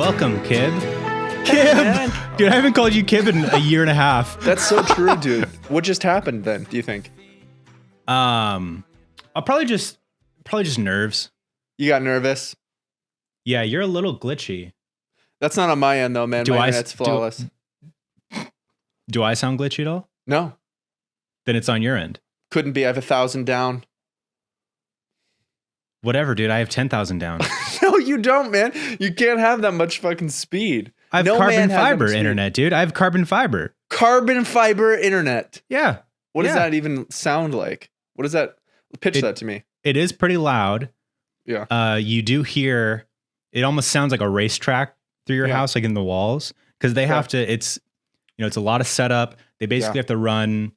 Welcome, Kib. Man. Dude, I haven't called you Kib in a year and a half. That's so true, dude. What just happened then, do you think? I'll probably just nerves. You got nervous? Yeah, you're a little glitchy. That's not on my end though, man. My internet's flawless. Do I sound glitchy at all? No. Then it's on your end. Couldn't be. I have 1,000 down. Whatever, dude. I have 10,000 down. No, you don't, man. You can't have that much fucking speed. I have carbon fiber internet, dude. I have carbon fiber. Carbon fiber internet. Yeah. What does that even sound like? What does that? Pitch that to me. It is pretty loud. Yeah. You do hear, it almost sounds like a racetrack through your house, like in the walls. Because they have to, it's a lot of setup. They basically have to run,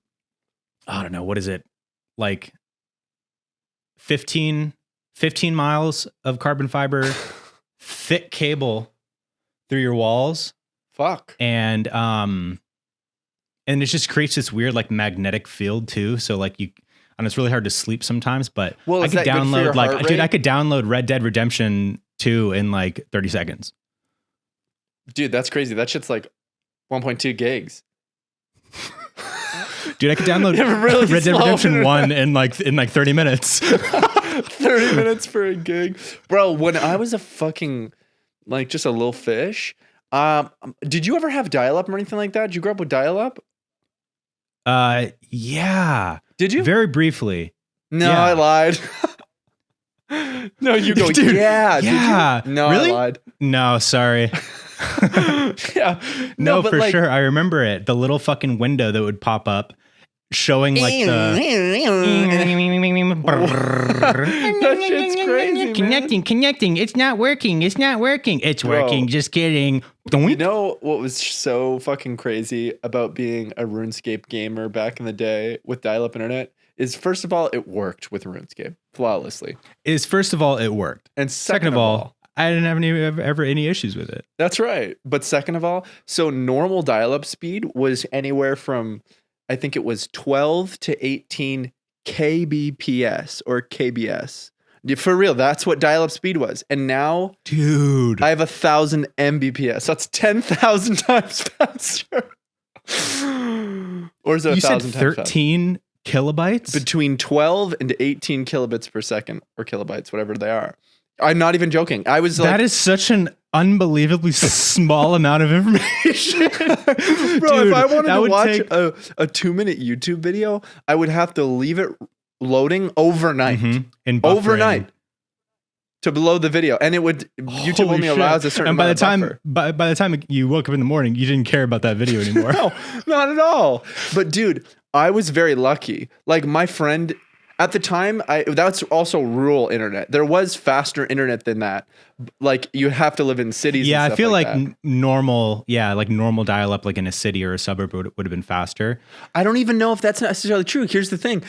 I don't know, what is it? Like 15 miles of carbon fiber, thick cable through your walls. Fuck. And it just creates this weird like magnetic field too. So like and it's really hard to sleep sometimes, but I could download I could download Red Dead Redemption 2 in like 30 seconds. Dude, that's crazy. That shit's like 1.2 gigs. Dude, I could download Red Dead Redemption 1 in like 30 minutes. 30 minutes for a gig. Bro, when I was a fucking, like, just a little fish, did you ever have dial-up or anything like that? Did you grow up with dial-up? Yeah. Did you? Very briefly. No, yeah. I lied. No, you go, dude, yeah. Yeah. Did you? No, really? I lied. No, sorry. Yeah. No, for like, sure. I remember it. The little fucking window that would pop up showing like the that shit's crazy, connecting. It's not working. It's working. Just kidding. You know what was so fucking crazy about being a RuneScape gamer back in the day with dial-up internet is, first of all, it worked with RuneScape flawlessly. And second of all, I didn't have ever any issues with it. That's right. But second of all, so normal dial-up speed was anywhere from, I think it was 12 to 18 kbps or kbs. For real, that's what dial-up speed was. And now, dude, I have 1,000 mbps. That's 10,000 times faster. Or is it 1,000 times faster? You said 13 kilobytes? Between 12 and 18 kilobits per second, or kilobytes, whatever they are. I'm not even joking. I was like, that is such an unbelievably small amount of information. Bro, dude, if I wanted to watch a 2-minute YouTube video, I would have to leave it loading overnight. And overnight to load the video. And it would, YouTube only allows a certain amount of buffer. By the time you woke up in the morning, you didn't care about that video anymore. No, not at all. But dude, I was very lucky. Like my friend at the time, that's also rural internet. There was faster internet than that. Like you have to live in cities. Yeah, and stuff I feel like that. normal dial up like in a city or a suburb would have been faster. I don't even know if that's necessarily true. Here's the thing.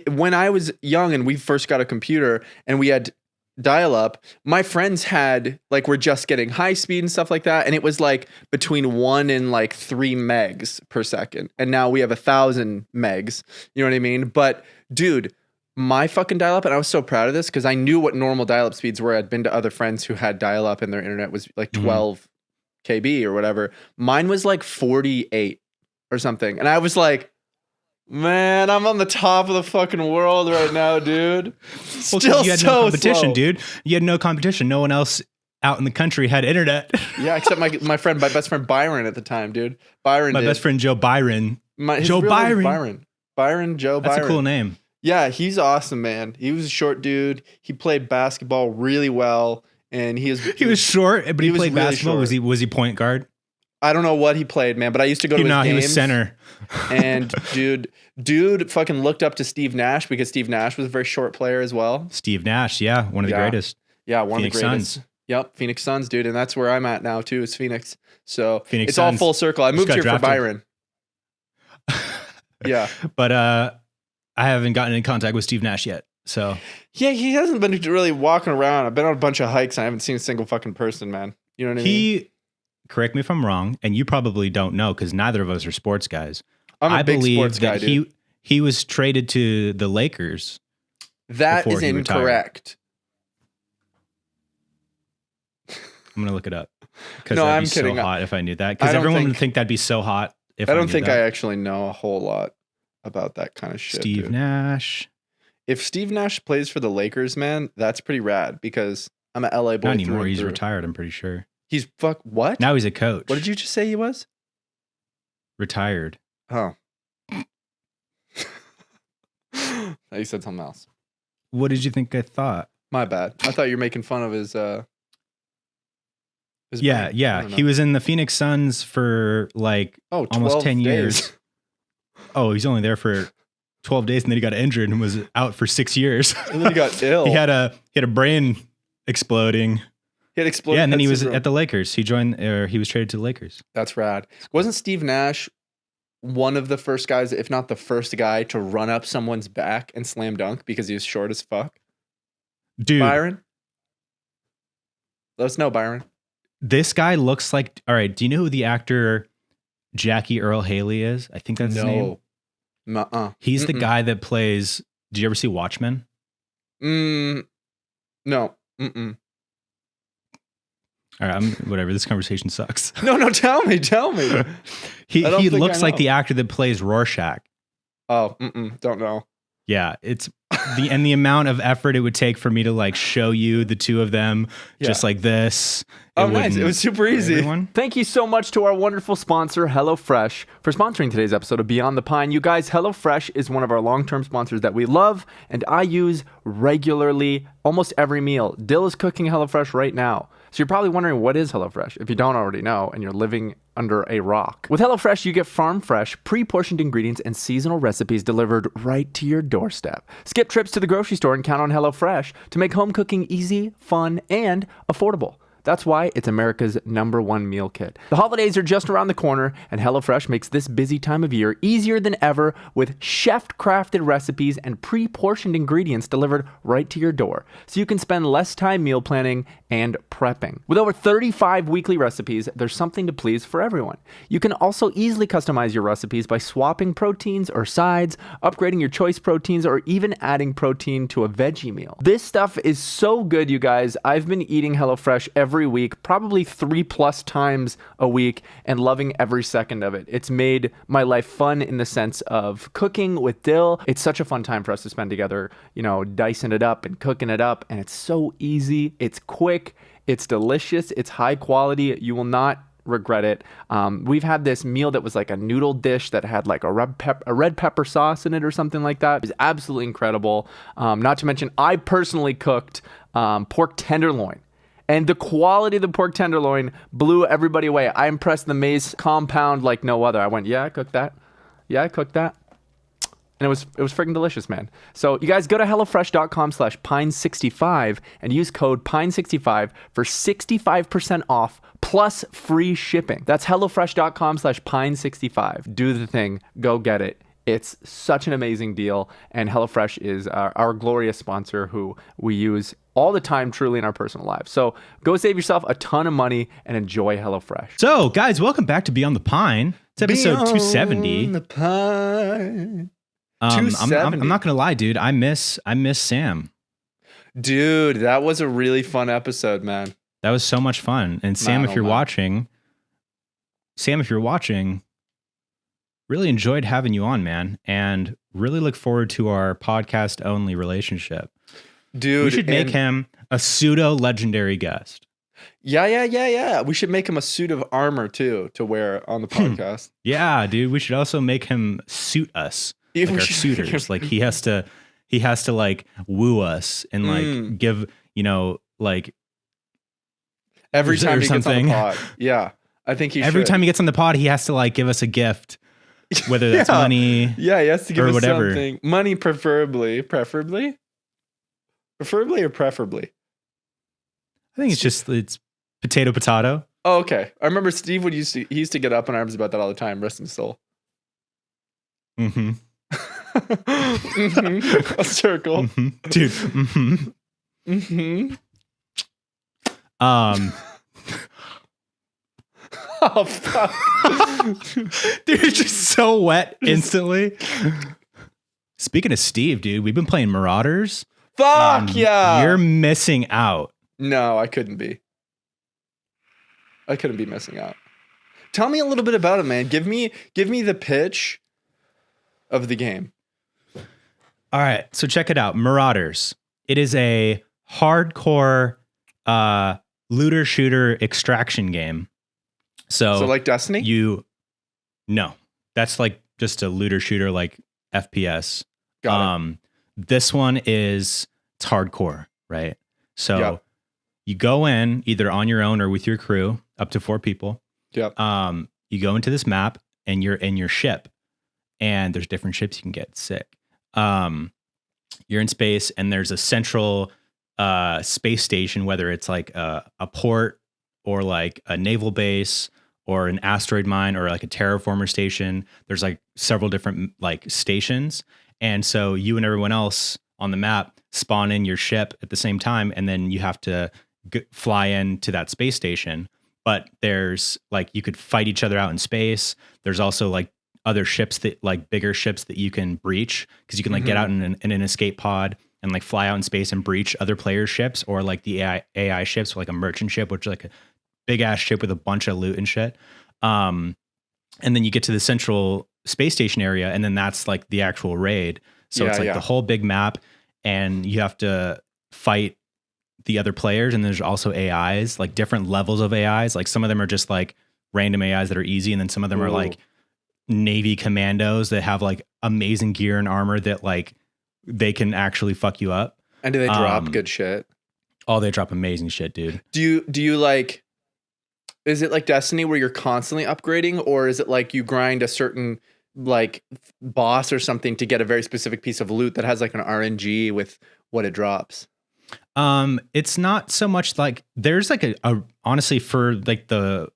When I was young and we first got a computer and we had dial up, my friends were just getting high speed and stuff like that. And it was like between 1 and like 3 megs per second. And now we have 1,000 megs. You know what I mean? But dude, my fucking dial-up, and I was so proud of this because I knew what normal dial-up speeds were. I'd been to other friends who had dial-up and their internet was like 12 KB or whatever. Mine was like 48 or something. And I was like, man, I'm on the top of the fucking world right now, dude. Still you had no competition, dude. You had no competition. No one else out in the country had internet. Yeah, except my best friend Byron at the time, dude. My best friend Joe Byron. Joe Byron. Byron, Joe Byron. That's a cool name. Yeah, he's awesome, man. He was a short dude. He played basketball really well, and he was short, but he played really basketball. Short. Was he point guard? I don't know what he played, man, but I used to go to his games. He was center. And dude fucking looked up to Steve Nash because Steve Nash was a very short player as well. Steve Nash, yeah, one of the greatest. Yeah, one Phoenix of the greatest. Suns. Yep, Phoenix Suns, dude, and that's where I'm at now too. Is Phoenix. So Phoenix it's Suns. all full circle. I moved here drafted. for Byron. Yeah, but I haven't gotten in contact with Steve Nash yet. So yeah, he hasn't been really walking around. I've been on a bunch of hikes. And I haven't seen a single fucking person, man. You know what I mean? Correct me if I'm wrong, and you probably don't know because neither of us are sports guys. I big believe sports guy, dude. He was traded to the Lakers. That is incorrect. I'm gonna look it up. Because that'd be so hot if I knew that. Because everyone would think that'd be so hot if I don't think I actually know a whole lot about that kind of shit. Steve Nash. If Steve Nash plays for the Lakers, man, that's pretty rad because I'm an LA boy. Not anymore. He's retired, I'm pretty sure. He's what? Now he's a coach. What did you just say he was? Retired. Oh. You said something else. What did you think I thought? My bad. I thought you were making fun of his yeah. He was in the Phoenix Suns for like almost 10 years. Oh, he's only there for 12 days and then he got injured and was out for 6 years. And then he got ill. He had a brain exploding. He had exploded. Yeah, and then he was at the Lakers. He was traded to the Lakers. That's rad. Wasn't Steve Nash one of the first guys, if not the first guy, to run up someone's back and slam dunk because he was short as fuck? Dude. Byron? Let us know, Byron. This guy looks like... All right, do you know who the actor Jackie Earl Haley is? I think that's his name. He's the guy that plays... Did you ever see Watchmen? No. All right, whatever. This conversation sucks. No, tell me. He looks like the actor that plays Rorschach. Oh, don't know. Yeah, it's the amount of effort it would take for me to like show you the two of them just like this. Oh, nice. It was super easy. Everyone. Thank you so much to our wonderful sponsor, HelloFresh, for sponsoring today's episode of Beyond the Pine. You guys, HelloFresh is one of our long-term sponsors that we love, and I use regularly, almost every meal. Dill is cooking HelloFresh right now. So you're probably wondering, what is HelloFresh? If you don't already know and you're living under a rock. With HelloFresh, you get farm-fresh, pre-portioned ingredients and seasonal recipes delivered right to your doorstep. Skip trips to the grocery store and count on HelloFresh to make home cooking easy, fun, and affordable. That's why it's America's #1 meal kit. The holidays are just around the corner, and HelloFresh makes this busy time of year easier than ever with chef-crafted recipes and pre-portioned ingredients delivered right to your door, so you can spend less time meal planning and prepping. With over 35 weekly recipes, there's something to please for everyone. You can also easily customize your recipes by swapping proteins or sides, upgrading your choice proteins, or even adding protein to a veggie meal. This stuff is so good, you guys. I've been eating HelloFresh every week, probably 3+ times a week, and loving every second of it. It's made my life fun in the sense of cooking with Dill. It's such a fun time for us to spend together, dicing it up and cooking it up, and it's so easy, it's quick, it's delicious, it's high quality. You will not regret it. We've had this meal that was like a noodle dish that had like a red pepper sauce in it or something like that. It was absolutely incredible. Not to mention, I personally cooked pork tenderloin. And the quality of the pork tenderloin blew everybody away. I impressed the Maze compound like no other. I went, yeah, I cooked that. And it was freaking delicious, man. So you guys go to HelloFresh.com/Pine65 and use code Pine65 for 65% off plus free shipping. That's HelloFresh.com/Pine65. Do the thing. Go get it. It's such an amazing deal, and HelloFresh is our glorious sponsor who we use all the time, truly, in our personal lives. So go save yourself a ton of money and enjoy HelloFresh. So, guys, welcome back to Beyond the Pine. It's episode 270. Beyond the Pine. 270. I'm not gonna lie, dude. I miss Sam. Dude, that was a really fun episode, man. That was so much fun. And Sam, if you're watching, really enjoyed having you on, man, and really look forward to our podcast only relationship. Dude, we should make him a pseudo legendary guest. Yeah. We should make him a suit of armor too to wear on the podcast. Yeah, dude. We should also make him suit us, like our suitors. Like he has to like woo us and like give like every time he gets on the pod. Yeah, I think every time he gets on the pod, he has to like give us a gift. Whether that's money, he has to give us whatever. Something. Money, preferably, or preferably. I think it's potato. Oh, okay. I remember Steve he used to get up in arms about that all the time. Rest in his soul. Mm-hmm. A circle, dude. Oh, fuck. Dude, it's just so wet instantly. Speaking of Steve, dude, we've been playing Marauders. Fuck yeah. You're missing out. No, I couldn't be. I couldn't be missing out. Tell me a little bit about it, man. Give me the pitch of the game. All right, so check it out. Marauders. It is a hardcore looter shooter extraction game. So like Destiny? No. That's like just a looter shooter like FPS. Got it. This one it's hardcore, right? So you go in either on your own or with your crew, up to 4 people. Yep. You go into this map and you're in your ship, and there's different ships you can get. Sick. You're in space, and there's a central space station, whether it's like a port or like a naval base or an asteroid mine or like a terraformer station. There's like several different like stations. And so you and everyone else on the map spawn in your ship at the same time, and then you have to fly into that space station. But there's like, you could fight each other out in space. There's also like other ships that like bigger ships that you can breach, because you can like get out in an escape pod and like fly out in space and breach other players' ships, or like the AI ships, like a merchant ship, which is like a big ass ship with a bunch of loot and shit. And then you get to the central space station area, and then that's like the actual raid. So it's like the whole big map, and you have to fight the other players. And there's also AIs, like different levels of AIs. Like some of them are just like random AIs that are easy, and then some of them are like Navy commandos that have like amazing gear and armor that like they can actually fuck you up. And do they drop good shit? Oh, they drop amazing shit, dude. Do you like, is it like Destiny where you're constantly upgrading, or is it like you grind a certain like boss or something to get a very specific piece of loot that has like an RNG with what it drops? It's not so much like, there's like a honestly, for like the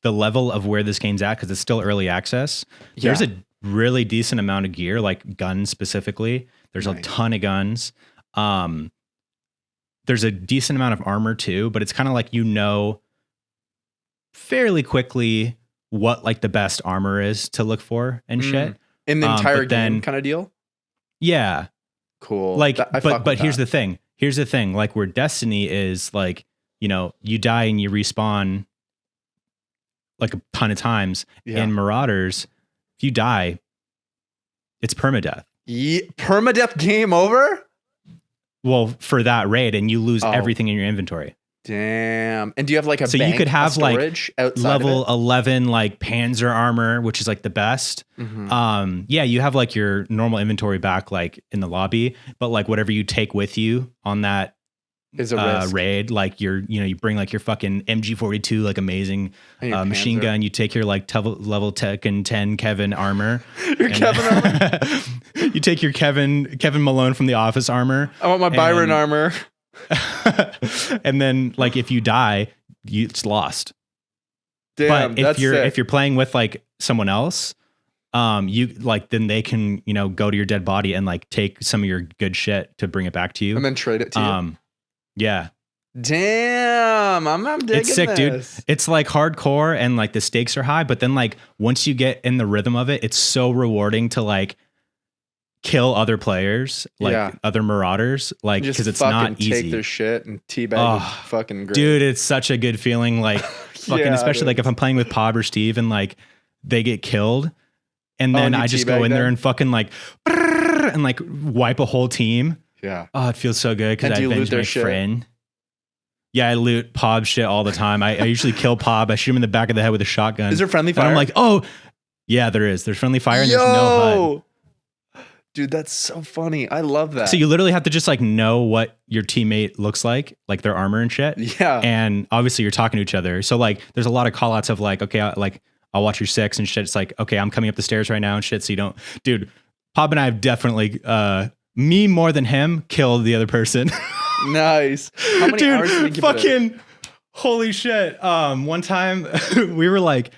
level of where this game's at, because it's still early access, there's a really decent amount of gear, like guns specifically. There's a ton of guns. There's a decent amount of armor too, but it's kind of like, fairly quickly what like the best armor is to look for and shit. In the entire game kind of deal? Yeah. Cool. Like, but here's the thing. Like where Destiny is like, you die and you respawn like a ton of times. In Marauders, if you die, it's permadeath. Permadeath game over? Well, for that raid, and you lose everything in your inventory. Damn. And do you have like so bank, you could have like level 11 like Panzer armor, which is like the best. You have like your normal inventory back like in the lobby, but like whatever you take with you on that is a raid, like you bring like your fucking MG42 like amazing machine gun. You take your like level Tekken 10 Kevin armor. Your Kevin armor. You take your Kevin Malone from The Office armor. I want my Byron armor. And then like if you die, it's lost. Damn, but if you're playing with like someone else, you like, then they can go to your dead body and like take some of your good shit to bring it back to you and then trade it to you. Yeah. Damn, I'm digging it's sick, this. Dude. It's like hardcore and like the stakes are high, but then like once you get in the rhythm of it, it's so rewarding to like kill other players, like other marauders, like because it's not easy. Take their shit and teabag. Fucking great, dude. It's such a good feeling, like fucking, especially like if I'm playing with Pob or Steve and like they get killed, and then I just go in there and fucking like and like wipe a whole team. Yeah. Oh, it feels so good because I avenged my friend. Yeah, I loot Pob's shit all the time. I usually kill Pob. I shoot him in the back of the head with a shotgun. Is there friendly fire? And I'm like, oh, yeah, there is. There's friendly fire and there's no HUD. Dude, that's so funny. I love that. So you literally have to just like know what your teammate looks like their armor and shit. Yeah. And obviously you're talking to each other. So like there's a lot of call outs of like, okay, I'll watch your six and shit. It's like, okay, I'm coming up the stairs right now and shit. So you don't, dude, Pob and I have definitely, me more than him, killed the other person. Nice. How many hours did you fucking holy shit. One time we were like,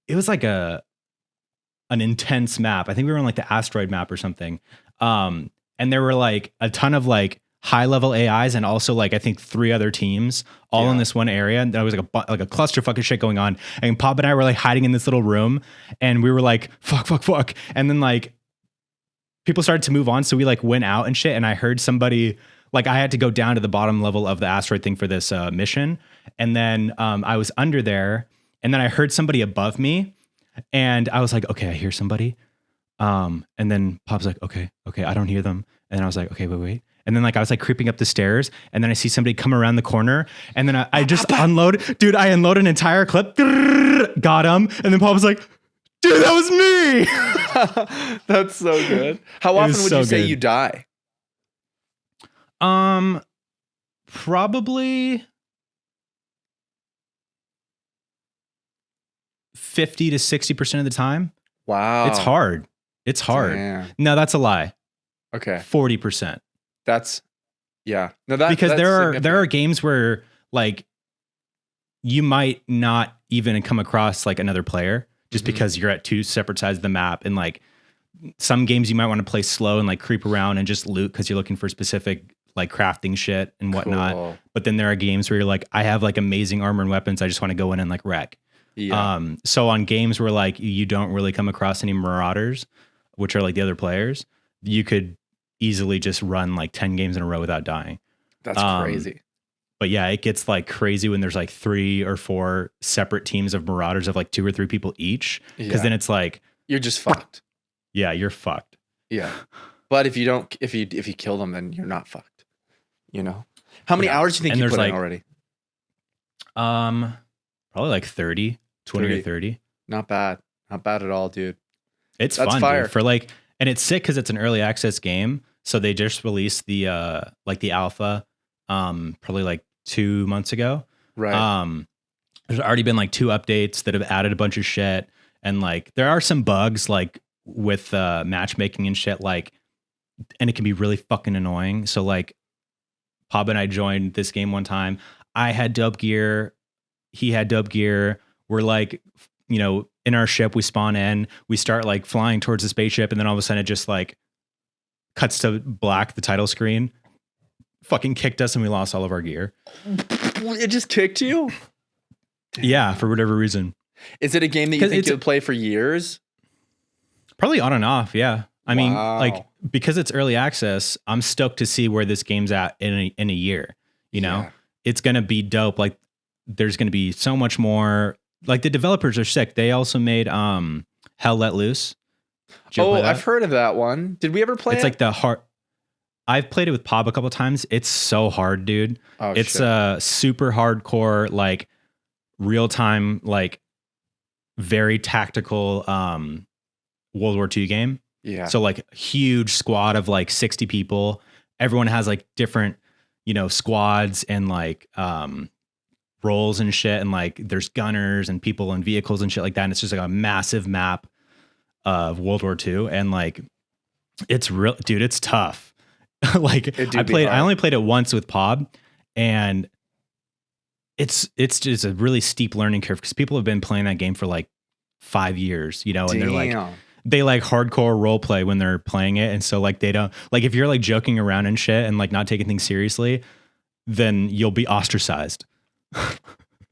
it was like an intense map. I think we were on like the asteroid map or something. And there were like a ton of like high level AIs and also like I think 3 other teams all in this one area. And there was like a clusterfuck of shit going on. And Pob and I were like hiding in this little room and we were like, fuck. And then like people started to move on. So we like went out and shit. And I heard somebody, like I had to go down to the bottom level of the asteroid thing for this mission. And then I was under there, and then I heard somebody above me, and I was like, okay, I hear somebody. And then Pop's like, okay, I don't hear them. And then I was like, okay, wait. And then like I was like creeping up the stairs, and then I see somebody come around the corner, and then I just unload an entire clip, got him, and then Pop was like, dude, that was me. That's so good. How often would you say you die? Probably 50 to 60% of the time. Wow. It's hard. Damn. No, that's a lie. Okay. 40%. That's no, because that's there are games where like you might not even come across like another player just because you're at two separate sides of the map, and like some games you might want to play slow and like creep around and just loot because you're looking for specific like crafting shit and whatnot. Cool. But then there are games where you're like, I have like amazing armor and weapons, I just want to go in and like wreck. Yeah. So on games where like you don't really come across any marauders, which are like the other players, you could easily just run like 10 games in a row without dying. That's crazy. But yeah, it gets like crazy when there's like 3 or 4 separate teams of marauders of like 2 or 3 people each. Because then it's like you're just fucked. Yeah, you're fucked. Yeah. But if you kill them, then you're not fucked. You know? How many hours do you think you put in already? Probably like 30, 20 or 30. Not bad. Not bad at all, dude. It's fun, dude. For like, and it's sick because it's an early access game. So they just released the alpha probably like 2 months ago. Right. There's already been like 2 updates that have added a bunch of shit, and like there are some bugs like with matchmaking and shit, like, and it can be really fucking annoying. So like Pab and I joined this game one time. I had dope gear, he had dope gear. We're like, you know, in our ship, we spawn in, we start like flying towards the spaceship, and then all of a sudden it just like cuts to black, the title screen, fucking kicked us, and we lost all of our gear. It just kicked you? Yeah, for whatever reason. Is it a game that you think you'll play for years? Probably on and off, yeah. I mean, like, because it's early access, I'm stoked to see where this game's at in a year. You know, it's going to be dope. Like, there's going to be so much more. Like, the developers are sick. They also made Hell Let Loose. I've heard of that one. Did we ever play it? It's like the hard. I've played it with Pab a couple times. It's so hard, dude. It's a super hardcore, like, real time, like, very tactical World War II game. Yeah. So like huge squad of like 60 people. Everyone has like different, you know, squads and like roles and shit. And like there's gunners and people and vehicles and shit like that. And it's just like a massive map of World War II. And like, it's real, dude, it's tough. Like I only played it once with Pab, and it's just a really steep learning curve because people have been playing that game for like 5 years, you know, and they like hardcore role play when they're playing it. And so like, they don't like, if you're like joking around and shit and like not taking things seriously, then you'll be ostracized.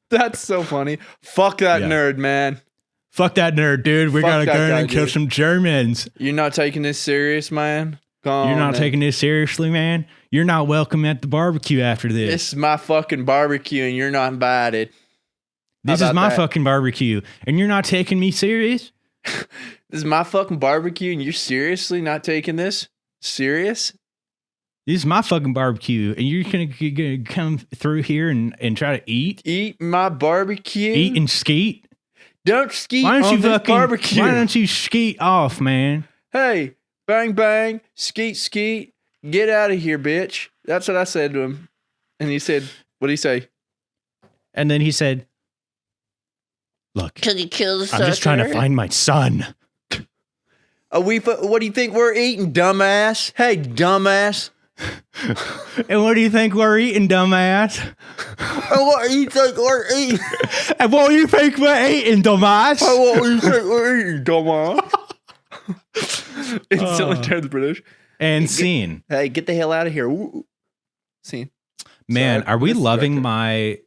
That's so funny. Fuck that nerd, man. Fuck that nerd, dude. We're going to go and kill some Germans. You're not taking this serious, man. You're not taking this seriously, man. You're not welcome at the barbecue after this. This is my fucking barbecue and you're not invited. This is my fucking barbecue and you're not taking me serious? This is my fucking barbecue and you're seriously not taking this serious? This is my fucking barbecue and you're gonna come through here and try to eat? Eat my barbecue? Eat and skeet? Don't skeet on this barbecue. Why don't you skeet off, man? Hey, bang, bang, skeet, skeet. Get out of here, bitch. That's what I said to him. And he said, what did he say? And then he said, look, can you kill the I'm just trying to find my son. What do you think we're eating, dumbass? Hey, dumbass. And what do you think we're eating, dumbass? And what do you think we're eating? And what do you think we're eating, dumbass? And what do you think we're eating, dumbass? Instantly turned the British. And scene. Hey, get the hell out of here. Ooh. Scene. Man, are we loving my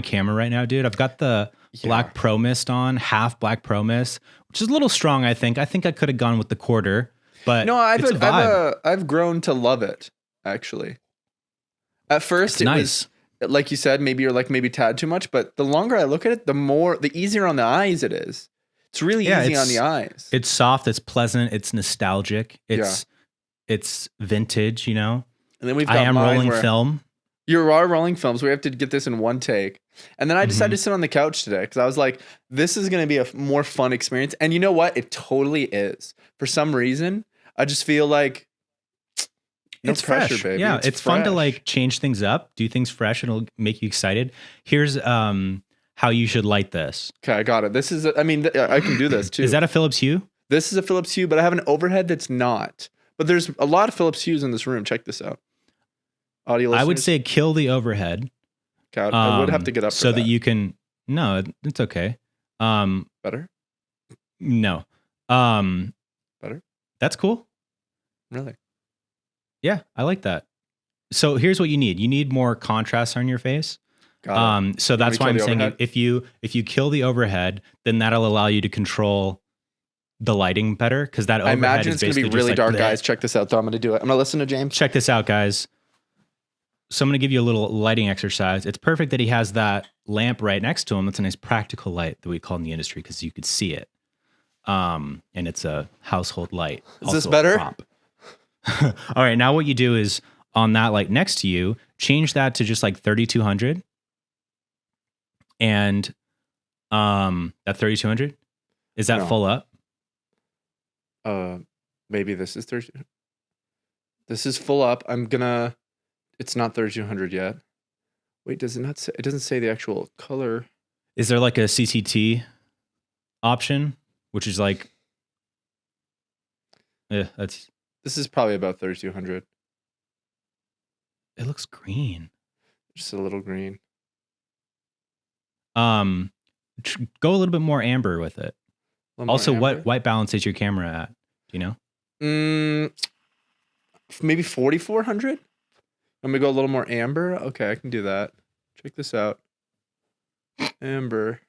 camera right now, dude? I've got the Black Pro Mist on, half Black Pro Mist, which is a little strong, I think. I think I could have gone with the quarter, but no, I've grown to love it, actually. At first, like you said, maybe you're like maybe tad too much, but the longer I look at it, the easier on the eyes it is. It's really easy on the eyes. It's soft, it's pleasant, it's nostalgic, it's vintage, you know. And then we've got I am rolling film. You are rolling films. We have to get this in one take. And then I decided to sit on the couch today because I was like, this is going to be a more fun experience. And you know what? It totally is. For some reason, I just feel like it's pressure, baby. Yeah, it's fun to like change things up, do things fresh, and it'll make you excited. Here's how you should light this. Okay, I got it. This is, I can do this too. Is that a Philips Hue? This is a Philips Hue, but I have an overhead that's not. But there's a lot of Philips Hues in this room. Check this out. Audio listeners. I would say kill the overhead. Okay, I would have to get up so that you can. No, it's okay. Better? No. Better? That's cool. Really? Yeah, I like that. So here's what you need. You need more contrast on your face. So that's why I'm saying if you kill the overhead, then that'll allow you to control the lighting better, because that overhead I imagine is it's going to be really like dark, guys. Check this out, though. I'm going to do it. I'm going to listen to James. Check this out, guys. So I'm going to give you a little lighting exercise. It's perfect that he has that lamp right next to him. That's a nice practical light that we call in the industry because you could see it. And it's a household light. Is this better? All right. Now what you do is on that light next to you, change that to just like 3200. And that 3200, is that full up? Maybe this is 30. This is full up. It's not 3200 yet. Wait, does it not say? It doesn't say the actual color. Is there like a CCT option, which is like, this is probably about 3200. It looks green. Just a little green. Go a little bit more amber with it. Also, what white balance is your camera at? Do you know? Maybe 4400. I'm gonna go a little more amber. Okay, I can do that. Check this out. Amber.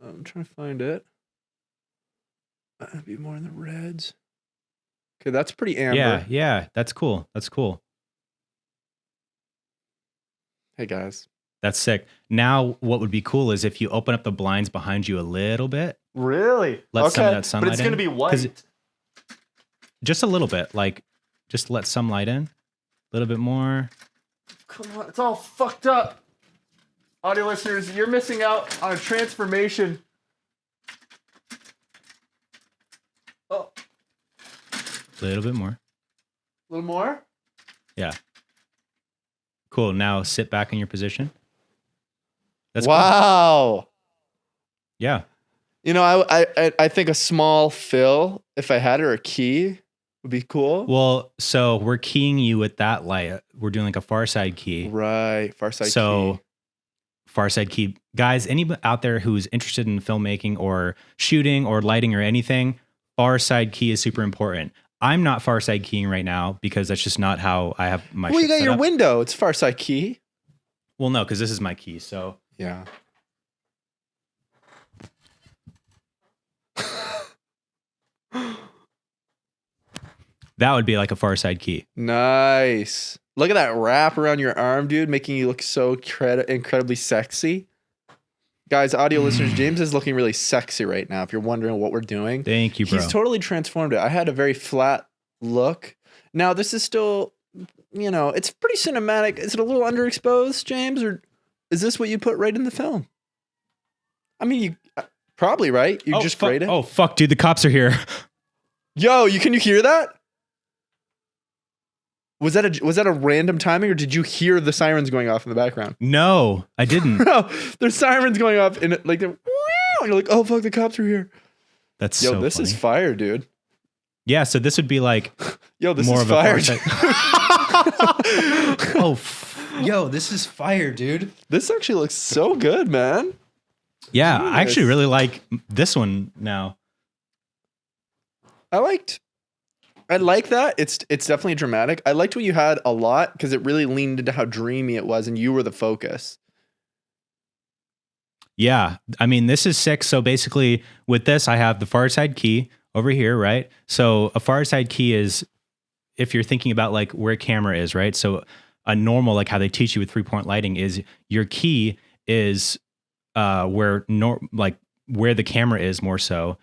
I'm trying to find it. I'd be more in the reds. Okay, that's pretty amber. Yeah, that's cool. That's cool. Hey guys. That's sick. Now, what would be cool is if you open up the blinds behind you a little bit. Really? Let some of that sunlight in. But it's going to be white. Just a little bit. Like, just let some light in. A little bit more. Come on. It's all fucked up. Audio listeners, you're missing out on a transformation. Oh. A little bit more. A little more? Yeah. Cool. Now sit back in your position. That's wow. Cool. Yeah. You know, I think a small fill, if I had it, or a key would be cool. Well, so we're keying you with that light. We're doing like a far side key. Right. Far side key. So far side key. Guys, anybody out there who's interested in filmmaking or shooting or lighting or anything, far side key is super important. I'm not far side keying right now because that's just not how I have my. Well, you got your window. It's far side key. Well, no, because this is my key. So yeah. That would be like a far side key. Nice. Look at that wrap around your arm, dude, making you look so incredibly sexy. Guys, audio listeners, James is looking really sexy right now, if you're wondering what we're doing. Thank you, bro. He's totally transformed it. I had a very flat look. Now, this is still, you know, it's pretty cinematic. Is it a little underexposed, James? Or is this what you put right in the film? I mean, you probably, right? You just grade it? Oh, fuck, dude. The cops are here. Yo, can you hear that? Was that a random timing, or did you hear the sirens going off in the background? No, I didn't. No, there's sirens going off, and like they're, and you're like, oh fuck, the cops are here. That's so this funny. Is fire, dude. Yeah, so this would be like, yo, this more is of fire. This is fire, dude. This actually looks so good, man. Yeah, I actually really like this one now. I like that. It's definitely dramatic. I liked what you had a lot because it really leaned into how dreamy it was and you were the focus. Yeah. I mean, this is sick. So basically with this, I have the far side key over here, right? So a far side key is if you're thinking about like where camera is, right? So a normal, like how they teach you with 3-point lighting, is your key is where the camera is more so,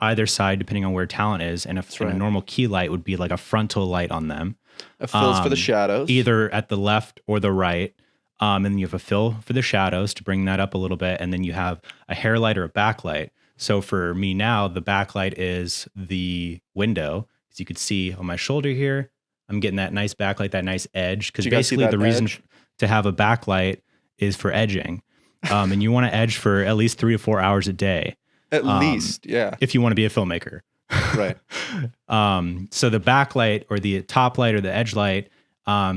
either side depending on where talent is, and a normal key light would be like a frontal light on them. A fills for the shadows, either at the left or the right. And then you have a fill for the shadows to bring that up a little bit, and then you have a hair light or a backlight. So for me now, the backlight is the window, as you could see on my shoulder here. I'm getting that nice backlight, that nice edge, because basically the reason to have a backlight is for edging, and you want to edge for at least 3 to 4 hours a day. At least, yeah. If you want to be a filmmaker. Right. So the backlight or the top light or the edge light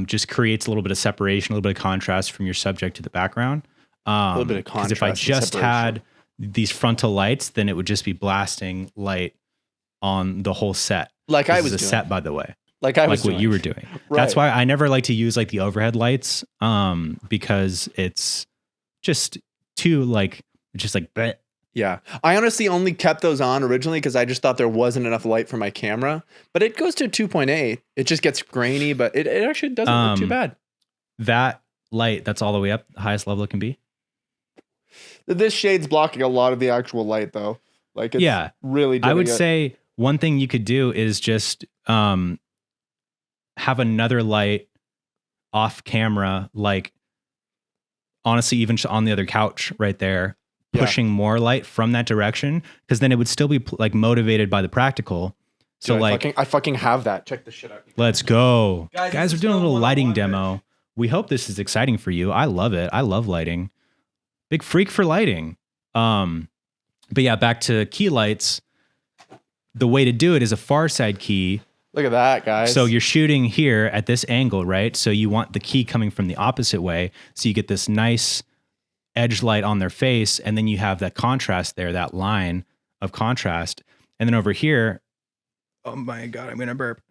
just creates a little bit of separation, a little bit of contrast from your subject to the background. A little bit of contrast. Because if I just had these frontal lights, then it would just be blasting light on the whole set. Like I was doing. Set, by the way. Like what you were doing. Right. That's why I never like to use like the overhead lights, because it's just too bleh. Yeah. I honestly only kept those on originally because I just thought there wasn't enough light for my camera. But it goes to 2.8. It just gets grainy, but it actually doesn't look too bad. That light, that's all the way up, the highest level it can be. This shade's blocking a lot of the actual light, though. Like, it's really. I would say one thing you could do is just have another light off camera, like honestly, even on the other couch right there, pushing more light from that direction, because then it would still be like motivated by the practical. So I fucking have that. Check this shit out. Let's go, guys. We're doing a little lighting demo. We hope this is exciting for you. I love it. I love lighting. Big freak for lighting. But yeah, back to key lights. The way to do it is a far side key. Look at that, guys. So you're shooting here at this angle, right? So you want the key coming from the opposite way. So you get this nice edge light on their face, and then you have that contrast there, that line of contrast. And then over here, oh my God, I'm gonna burp.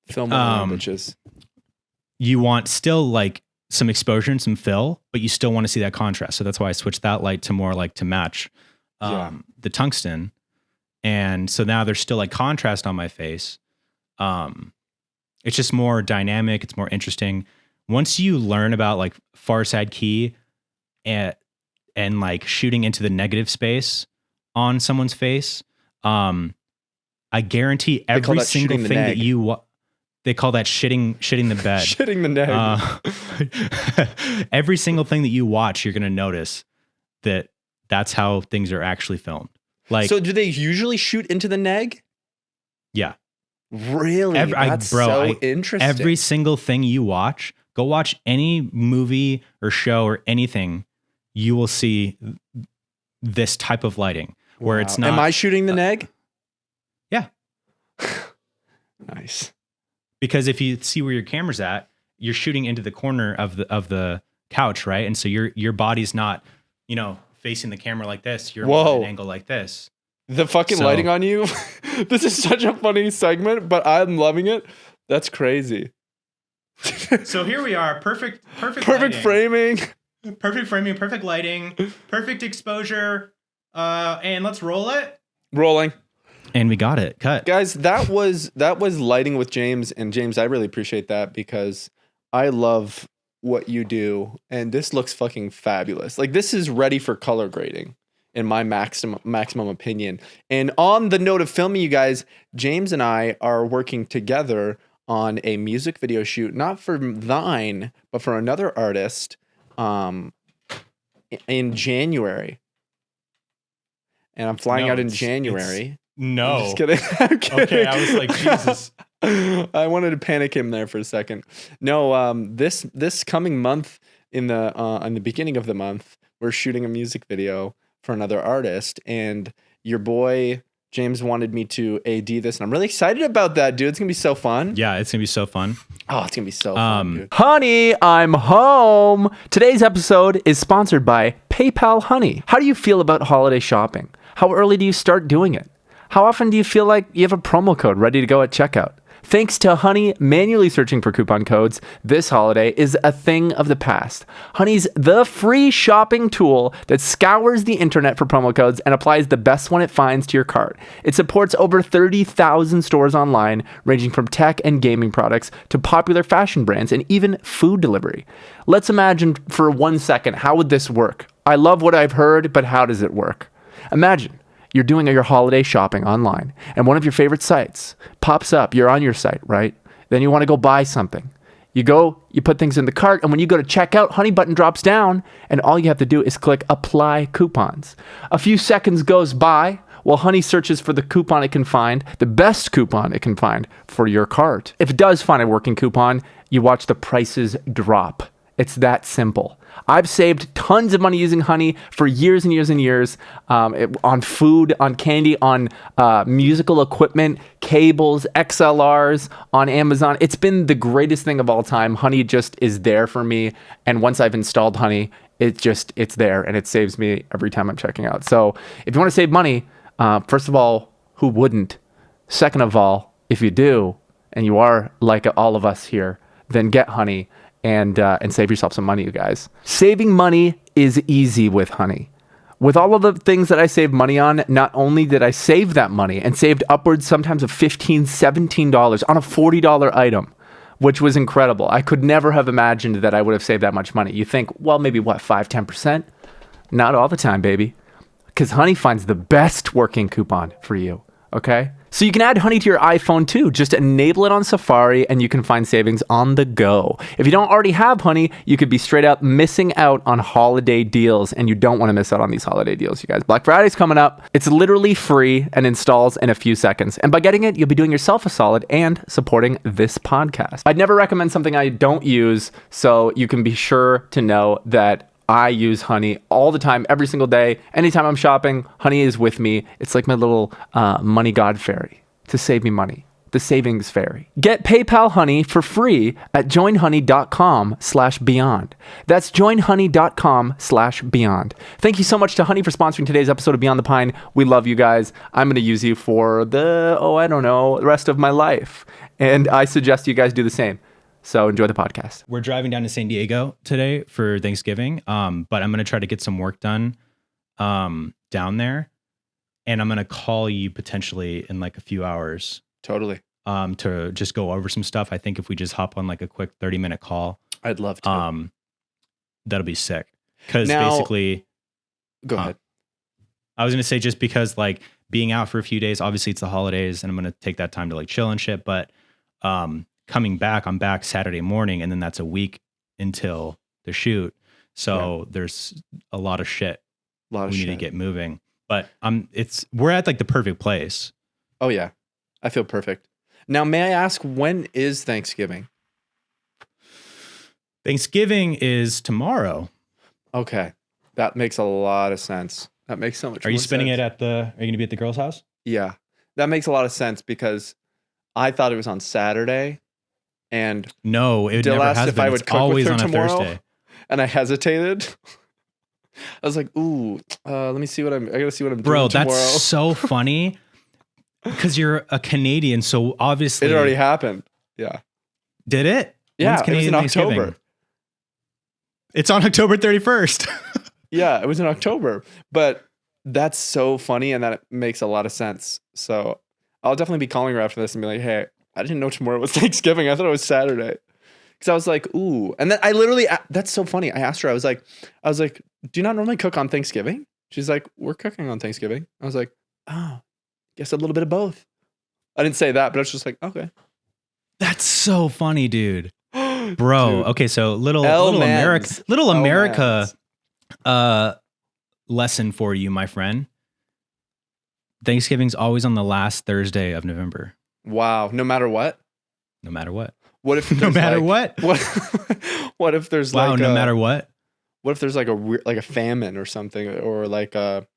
Film bitches. You want still like some exposure and some fill, but you still want to see that contrast. So that's why I switched that light to more like to match the tungsten. And so now there's still like contrast on my face. It's just more dynamic. It's more interesting. Once you learn about like far side key and like shooting into the negative space on someone's face, I guarantee every single thing that they call that shitting the bed. Shitting the neg. Every single thing that you watch, you're going to notice that that's how things are actually filmed. Like, so do they usually shoot into the neg? Yeah. Really? That's so interesting. Every single thing you watch, go watch any movie or show or anything, you will see this type of lighting where it's not. Am I shooting the neg? Yeah. Nice. Because if you see where your camera's at, you're shooting into the corner of the couch, right? And so your body's not, facing the camera like this. You're at an angle like this. The fucking lighting on you. This is such a funny segment, but I'm loving it. That's crazy. So here we are. Perfect framing. Perfect framing, perfect lighting, perfect exposure. And let's roll it. Rolling. And we got it. Cut. Guys, that was lighting with James. And James, I really appreciate that because I love what you do. And this looks fucking fabulous. Like, this is ready for color grading in my maximum opinion. And on the note of filming, you guys, James and I are working together on a music video shoot, not for Vine, but for another artist in January. And I'm flying out in January. No. I'm just kidding. I'm kidding. Okay, I was like, Jesus. I wanted to panic him there for a second. No, this coming month in the beginning of the month, we're shooting a music video for another artist, and your boy James wanted me to AD this, and I'm really excited about that, dude. It's gonna be so fun. Yeah, it's gonna be so fun. Oh, it's gonna be so fun, dude. Honey, I'm home. Today's episode is sponsored by PayPal Honey. How do you feel about holiday shopping? How early do you start doing it? How often do you feel like you have a promo code ready to go at checkout? Thanks to Honey, manually searching for coupon codes this holiday is a thing of the past. Honey's the free shopping tool that scours the internet for promo codes and applies the best one it finds to your cart. It supports over 30,000 stores online, ranging from tech and gaming products to popular fashion brands and even food delivery. Let's imagine for 1 second, how would this work? I love what I've heard, but how does it work? Imagine you're doing your holiday shopping online and one of your favorite sites pops up. You're on your site, right? Then you want to go buy something. You go, you put things in the cart, and when you go to checkout, Honey button drops down, and all you have to do is click apply coupons. A few seconds goes by while Honey searches for the coupon it can find, the best coupon it can find for your cart. If it does find a working coupon, you watch the prices drop. It's that simple. I've saved tons of money using Honey for years and years and years, on food, on candy, on musical equipment, cables, XLRs, on Amazon. It's been the greatest thing of all time. Honey just is there for me. And once I've installed Honey, it's there and it saves me every time I'm checking out. So if you want to save money, first of all, who wouldn't? Second of all, if you do, and you are like all of us here, then get Honey. And save yourself some money, you guys. Saving money is easy with Honey. With all of the things that I saved money on, not only did I save that money and saved upwards sometimes of $15, $17 on a $40 item, which was incredible. I could never have imagined that I would have saved that much money. You think, well, maybe what, 5, 10%? Not all the time, baby. Because Honey finds the best working coupon for you, okay? So you can add Honey to your iPhone too. Just enable it on Safari and you can find savings on the go. If you don't already have Honey, you could be straight up missing out on holiday deals, and you don't want to miss out on these holiday deals, you guys. Black Friday's coming up. It's literally free and installs in a few seconds. And by getting it, you'll be doing yourself a solid and supporting this podcast. I'd never recommend something I don't use, so you can be sure to know that I use Honey all the time, every single day. Anytime I'm shopping, Honey is with me. It's like my little money god fairy to save me money. The savings fairy. Get PayPal Honey for free at joinhoney.com/beyond. That's joinhoney.com/beyond. Thank you so much to Honey for sponsoring today's episode of Beyond the Pine. We love you guys. I'm going to use you for the rest of my life. And I suggest you guys do the same. So enjoy the podcast. We're driving down to San Diego today for Thanksgiving, but I'm going to try to get some work done down there. And I'm going to call you potentially in like a few hours. Totally. To just go over some stuff. I think if we just hop on like a quick 30-minute call. I'd love to. That'll be sick. Because basically... Go ahead. I was going to say just because like being out for a few days, obviously it's the holidays and I'm going to take that time to like chill and shit. But coming back, I'm back Saturday morning and then that's a week until the shoot. So there's a lot of shit we need to get moving. But we're at like the perfect place. Oh yeah. I feel perfect. Now, may I ask, when is Thanksgiving? Thanksgiving is tomorrow. Okay. That makes a lot of sense. That makes so much more sense. Are you spending it are you going to be at the girl's house? Yeah. That makes a lot of sense because I thought it was on Saturday and no, it never has if been. I would it's cook always with her on tomorrow, a Thursday. And I hesitated. I was like, ooh, let me see I gotta see what I'm doing tomorrow. Bro, that's so funny. Because you're a Canadian, so obviously... It already happened. Yeah. Did it? Yeah, it was in October. It's on October 31st. Yeah, it was in October. But that's so funny, and that makes a lot of sense. So I'll definitely be calling her after this and be like, hey, I didn't know tomorrow was Thanksgiving. I thought it was Saturday. Because I was like, ooh. And then I literally... That's so funny. I asked her, I was like, do you not normally cook on Thanksgiving? She's like, we're cooking on Thanksgiving. I was like, oh. Guess a little bit of both. I didn't say that, but I was just like, okay. That's so funny, dude. Bro, dude. Okay, so little America lesson for you, my friend. Thanksgiving's always on the last Thursday of November. Wow, no matter what? No matter what. What if no matter what? What if there's no matter what? What if there's like a famine or something, or like a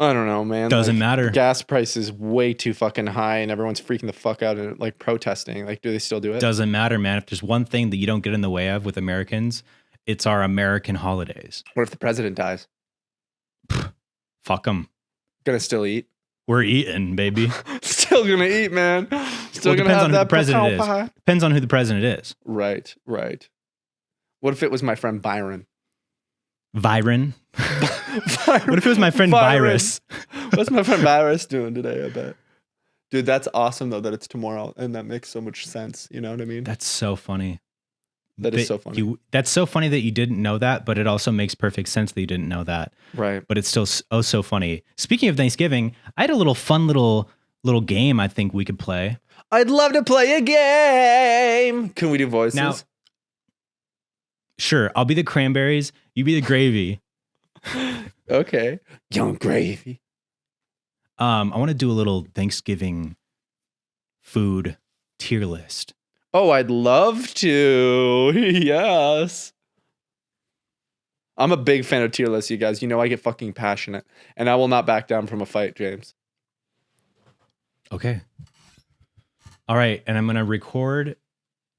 I don't know, man. Doesn't matter. Gas price is way too fucking high and everyone's freaking the fuck out and like protesting. Like, do they still do it? Doesn't matter, man. If there's one thing that you don't get in the way of with Americans, it's our American holidays. What if the president dies? Fuck them. Gonna still eat? We're eating, baby. Still gonna eat, man. Still gonna depends have on who that the president pecan is. pie. Depends on who the president is. Right. What if it was my friend Byron? Byron. What if it was my friend Virus? What's my friend Virus doing today? I bet. Dude, that's awesome though that it's tomorrow, and that makes so much sense. You know what I mean? That's so funny. That is so funny. That's so funny that you didn't know that, but it also makes perfect sense that you didn't know that. Right. But it's still so funny. Speaking of Thanksgiving, I had a little fun little game I think we could play. I'd love to play a game. Can we do voices? Now, sure. I'll be the cranberries. You be the gravy. Okay. Young gravy. I want to do a little Thanksgiving food tier list. Oh, I'd love to. Yes. I'm a big fan of tier lists, you guys. You know I get fucking passionate, and I will not back down from a fight, James. Okay. All right, and I'm going to record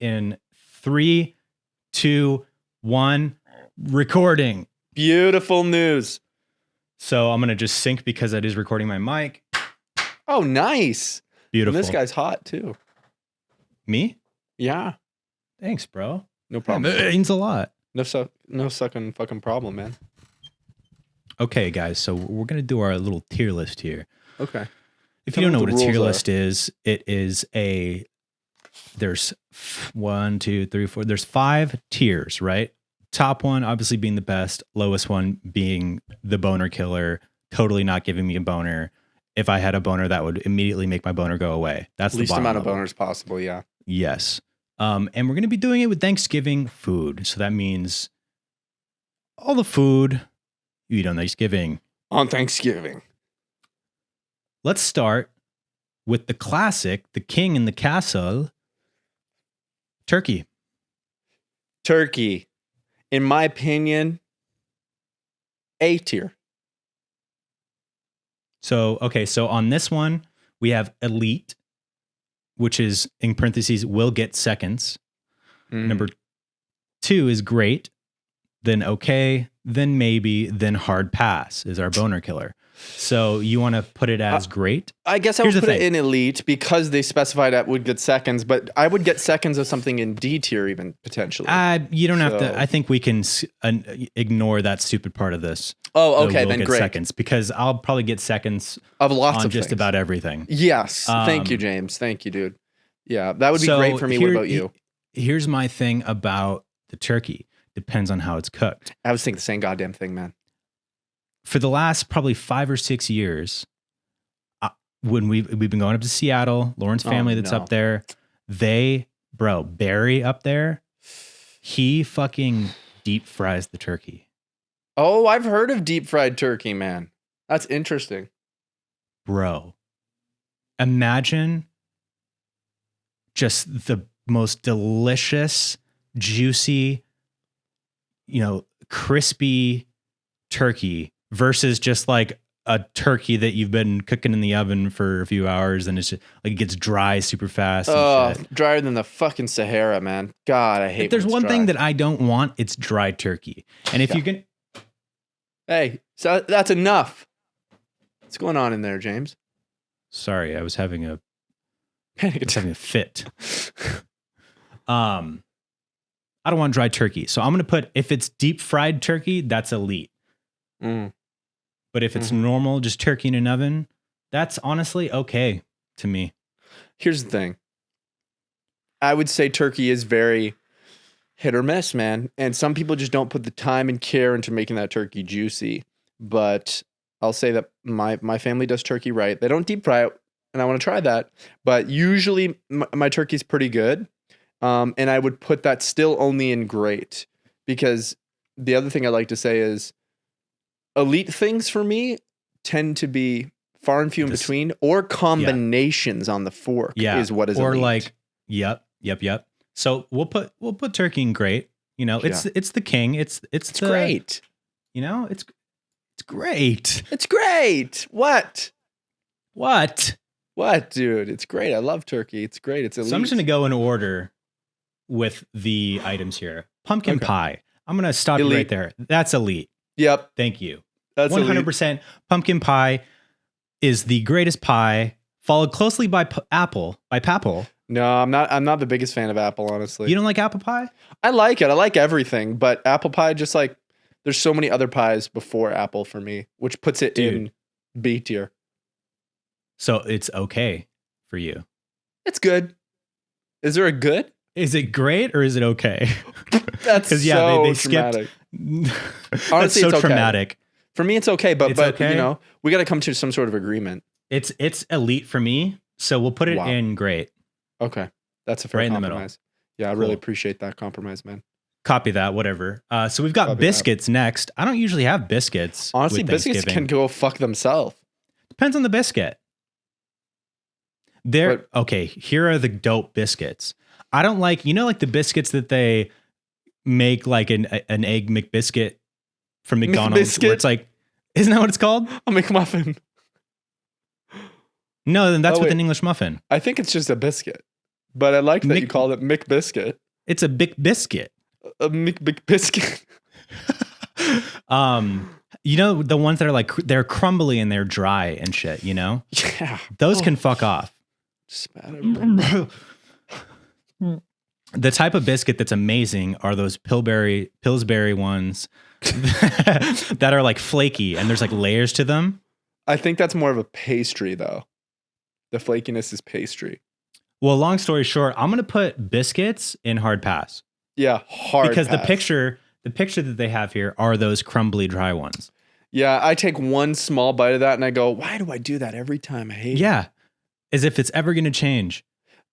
in 3, 2, 1, recording. Beautiful news. So I'm going to just sync because that is recording my mic. Oh, nice. Beautiful. And this guy's hot too. Me? Yeah. Thanks, bro. No problem. It means a lot. No sucking fucking problem, man. Okay, guys, so we're going to do our little tier list here. Okay. If you don't know what a tier list is, it is there's 1, 2, 3, 4, there's 5 tiers, right? Top one obviously being the best, lowest one being the boner killer, totally not giving me a boner. If I had a boner, that would immediately make my boner go away. That's least the amount of level. boners possible, yeah. Yes. And we're going to be doing it with Thanksgiving food. So that means all the food you eat on Thanksgiving. On Thanksgiving. Let's start with the classic, the king in the castle, turkey. Turkey. In my opinion, A tier. So, okay, so on this one, we have elite, which is in parentheses, will get seconds. Number 2 is great, then okay, then maybe, then hard pass is our boner killer. So you want to put it as great? I guess I would put it in elite because they specified that would get seconds, but I would get seconds of something in D tier even potentially. You don't have to. I think we can ignore that stupid part of this. Oh, okay, then great. Seconds, because I'll probably get seconds of lots on of just things. about everything. Yes. Thank you, James. Thank you, dude. Yeah, that would be great for me. What about you? Here's my thing about the turkey. Depends on how it's cooked. I was thinking the same goddamn thing, man. For the last probably 5 or 6 years, when we've been going up to Seattle, Lauren's family that's up there, Barry up there, he fucking deep fries the turkey. Oh, I've heard of deep fried turkey, man. That's interesting. Bro, imagine just the most delicious, juicy, crispy turkey versus just like a turkey that you've been cooking in the oven for a few hours and it's just, like it gets dry super fast. Oh, drier than the fucking Sahara, man. God, I hate. If there's one thing that I don't want, it's dry turkey. And if you can, hey, so that's enough. What's going on in there, James? Sorry, I was having a fit. I don't want dry turkey, so I'm gonna put if it's deep fried turkey, that's elite. But if it's normal, just turkey in an oven, that's honestly okay to me. Here's the thing. I would say turkey is very hit or miss, man. And some people just don't put the time and care into making that turkey juicy. But I'll say that my family does turkey right. They don't deep fry it, and I want to try that. But usually my turkey's pretty good. And I would put that still only in great. Because the other thing I like to say is elite things for me tend to be far and few in between or combinations on the fork is what is or elite. Like, yep. So we'll put turkey in great. It's the king. It's great. It's great. It's great. What? What, dude? It's great. I love turkey. It's great. It's elite. So I'm just going to go in order with the items here. Pumpkin pie. I'm going to stop you right there. That's elite. Yep. Thank you. That's 100%. Pumpkin pie is the greatest pie followed closely by Papple. No, I'm not the biggest fan of apple, honestly. You don't like apple pie? I like it. I like everything, but apple pie, just like, there's so many other pies before apple for me, which puts it in B tier. So it's okay for you. It's good. Is there a good? Is it great or is it okay? That's so they skipped. Honestly, it's so traumatic. For me, it's okay, but okay. You know, we got to come to some sort of agreement. It's elite for me, so we'll put it in great. Okay, that's a fair compromise. Yeah, I really appreciate that compromise, man. Copy that, whatever. So we've got biscuits next. I don't usually have biscuits. Honestly, biscuits can go fuck themselves. Depends on the biscuit. Okay, here are the dope biscuits. I don't like, like the biscuits that they make like an egg McBiscuit from McDonald's. Where it's like, isn't that what it's called? A McMuffin. No, then that's with an English muffin. I think it's just a biscuit. But I like that you called it McBiscuit. It's a big biscuit. A McBiscuit. The ones that are like, they're crumbly and they're dry and shit, Yeah. Those can fuck off. The type of biscuit that's amazing are those Pillsbury ones that are like flaky and there's like layers to them. I think that's more of a pastry though. The flakiness is pastry. Well, long story short, I'm going to put biscuits in hard pass. Yeah, hard because pass. the picture that they have here are those crumbly dry ones. Yeah, I take one small bite of that and I go, why do I do that every time? I hate it. Yeah, as if it's ever going to change.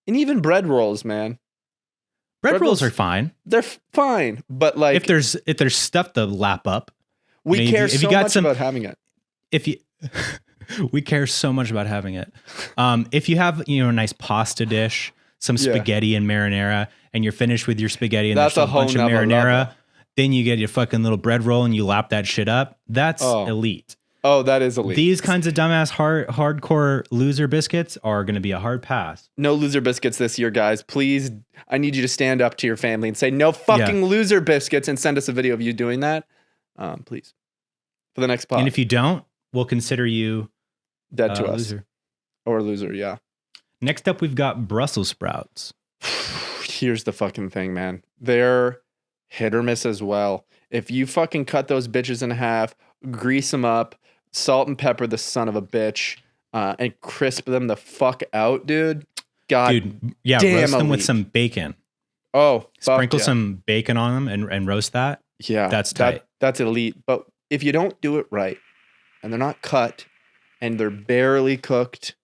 And even bread rolls, man. Bread rolls are fine. They're fine, but like if there's stuff to lap up, we care so much about having it. We care so much about having it. If you have a nice pasta dish, some spaghetti and marinara, and you're finished with your spaghetti and there's a bunch of marinara, then you get your fucking little bread roll and you lap that shit up. That's elite. Oh, that is elite. These kinds of dumbass hardcore loser biscuits are going to be a hard pass. No loser biscuits this year, guys. Please, I need you to stand up to your family and say no fucking loser biscuits and send us a video of you doing that. Please. For the next pod. And if you don't, we'll consider you dead to us. Loser. Or loser, yeah. Next up, we've got Brussels sprouts. Here's the fucking thing, man. They're hit or miss as well. If you fucking cut those bitches in half, grease them up, salt and pepper the son of a bitch, and crisp them the fuck out, dude. God, roast them with some bacon. Oh, sprinkle some bacon on them and roast that. Yeah, that's tight. That's elite. But if you don't do it right, and they're not cut, and they're barely cooked,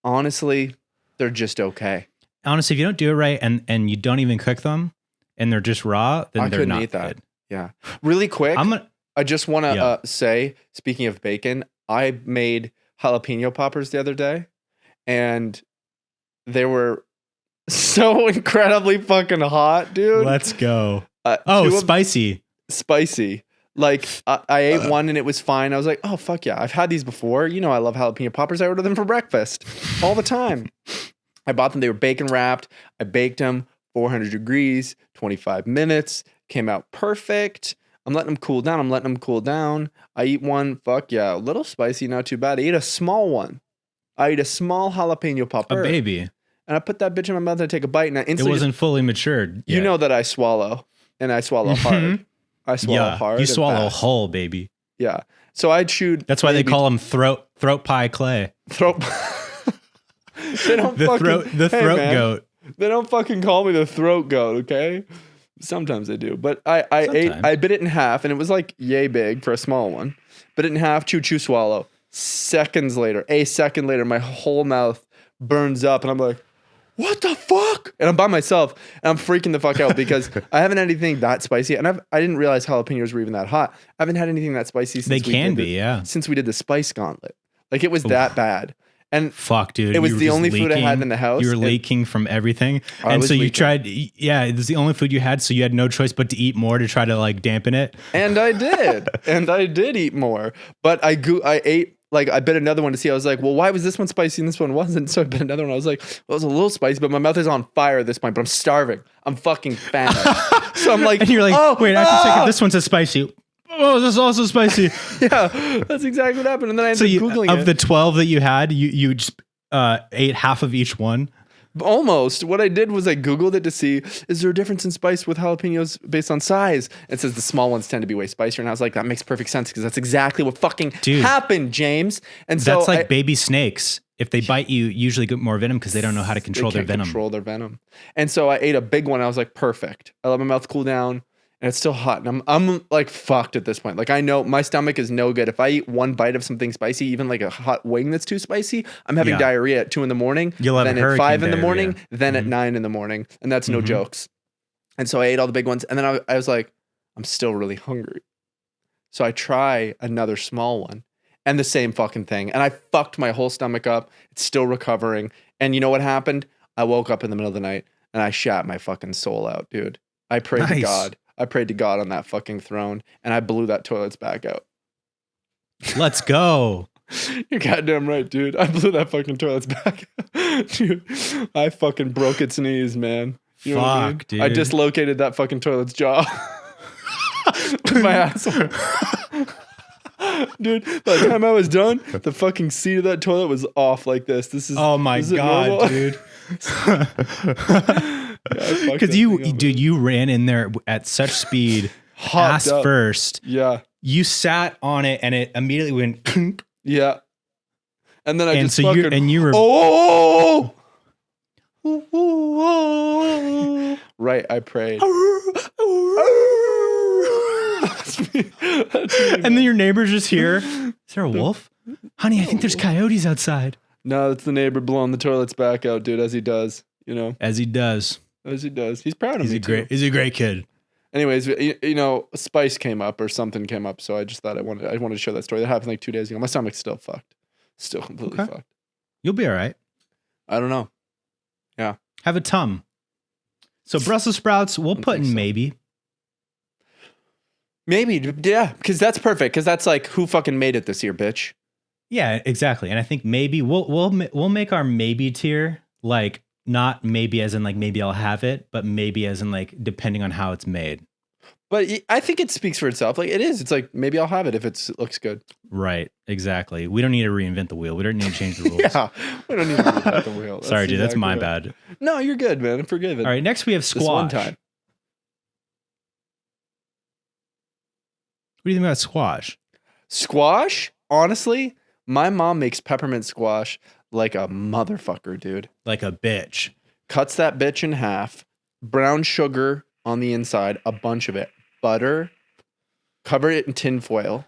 honestly, they're just okay. Honestly, if you don't do it right and you don't even cook them, and they're just raw, then they're not good. Yeah, really quick. I just want to say, speaking of bacon, I made jalapeno poppers the other day, and they were so incredibly fucking hot, dude. Let's go. Spicy. Spicy. Like, I ate one and it was fine. I was like, oh, fuck yeah. I've had these before. I love jalapeno poppers. I order them for breakfast all the time. I bought them. They were bacon wrapped. I baked them 400 degrees, 25 minutes. Came out perfect. I'm letting them cool down. I eat one. Fuck yeah. A little spicy, not too bad. I ate a small one. I ate a small jalapeno popper. A baby. And I put that bitch in my mouth and I take a bite. And I instantly. It wasn't fully matured yet. You know that I swallow. And I swallow hard. I swallow hard. You swallow whole, baby. Yeah. So I chewed. That's why they call them throat pie clay. Throat. They don't the throat goat. They don't fucking call me the throat goat, okay? Sometimes they do. But I bit it in half and it was like yay big for a small one. Bit it in half, chew, swallow. A second later, my whole mouth burns up and I'm like, what the fuck? And I'm by myself and I'm freaking the fuck out because I haven't had anything that spicy. And I didn't realize jalapenos were even that hot. I haven't had anything that spicy since we did the spice gauntlet. Like it was that bad. And fuck, dude, it was the only food I had in the house. You were leaking from everything. And so you tried, it was the only food you had. So you had no choice but to eat more to try to like dampen it. And I did. And I did eat more. But I ate, like I bit another one to see. I was like, well, why was this one spicy and this one wasn't? So I bit another one. I was like, well, it was a little spicy, but my mouth is on fire at this point, but I'm starving. I'm fucking fat. So I'm like, and you're like, wait, I have to check if this one's a spicy. Oh, this is also spicy. Yeah, that's exactly what happened. And then I ended up Googling of the 12 that you had, you just ate half of each one. Almost. What I did was I Googled it to see, is there a difference in spice with jalapenos based on size? It says the small ones tend to be way spicier. And I was like, that makes perfect sense because that's exactly what fucking happened, James. And so that's like baby snakes. If they bite you, usually get more venom because they don't know how to control their venom. And so I ate a big one. I was like, perfect. I let my mouth cool down. And it's still hot. And I'm like fucked at this point. Like I know my stomach is no good. If I eat one bite of something spicy, even like a hot wing that's too spicy, I'm having diarrhea at 2 a.m. You'll have then at 5 diarrhea. a.m, then at 9 a.m. And that's no jokes. And so I ate all the big ones. And then I was like, I'm still really hungry. So I try another small one and the same fucking thing. And I fucked my whole stomach up. It's still recovering. And you know what happened? I woke up in the middle of the night and I shat my fucking soul out, dude. I prayed to God. I prayed to God on that fucking throne, and I blew that toilet's back out. Let's go. You're goddamn right, dude. I blew that fucking toilet's back out. Dude, I fucking broke its knees, man. You know what I mean? Dude. I dislocated that fucking toilet's jaw with my asshole. Dude, by the time I was done, the fucking seat of that toilet was off like this. This is oh my God, dude. Because you ran in there at such speed, ass first. Yeah. You sat on it and it immediately went. Yeah. And then I just so you were. Oh! Right, I prayed. That's me. And then your neighbor's just here. Is there a wolf? Honey, I think there's coyotes outside. No, it's the neighbor blowing the toilets back out, dude, as he does. You know, as he does. He's proud of me. He's a great kid. Anyways, you know, spice came up or something came up, so I just thought I wanted to share that story. That happened like 2 days ago. My stomach's still fucked. Still completely fucked. You'll be all right. I don't know. Yeah. Have a Tum. So Brussels sprouts, we'll put in maybe. Maybe, yeah, because that's perfect. Because that's like, who fucking made it this year, bitch? Yeah, exactly. And I think maybe we'll make our maybe tier like not maybe as in like maybe I'll have it, but maybe as in like depending on how it's made. But I think it speaks for itself. Like it is. It's like maybe I'll have it if it looks good. Right. Exactly. We don't need to reinvent the wheel. We don't need to change the rules. Yeah. We don't need to reinvent the wheel. Sorry, dude. That's my bad. No, you're good, man. I'm forgiven. All right. Next we have squash. This one time. What do you think about squash? Squash? Honestly, my mom makes peppermint squash like a motherfucker, dude. Like a bitch. Cuts that bitch in half. Brown sugar on the inside, a bunch of it. Butter. Cover it in tin foil.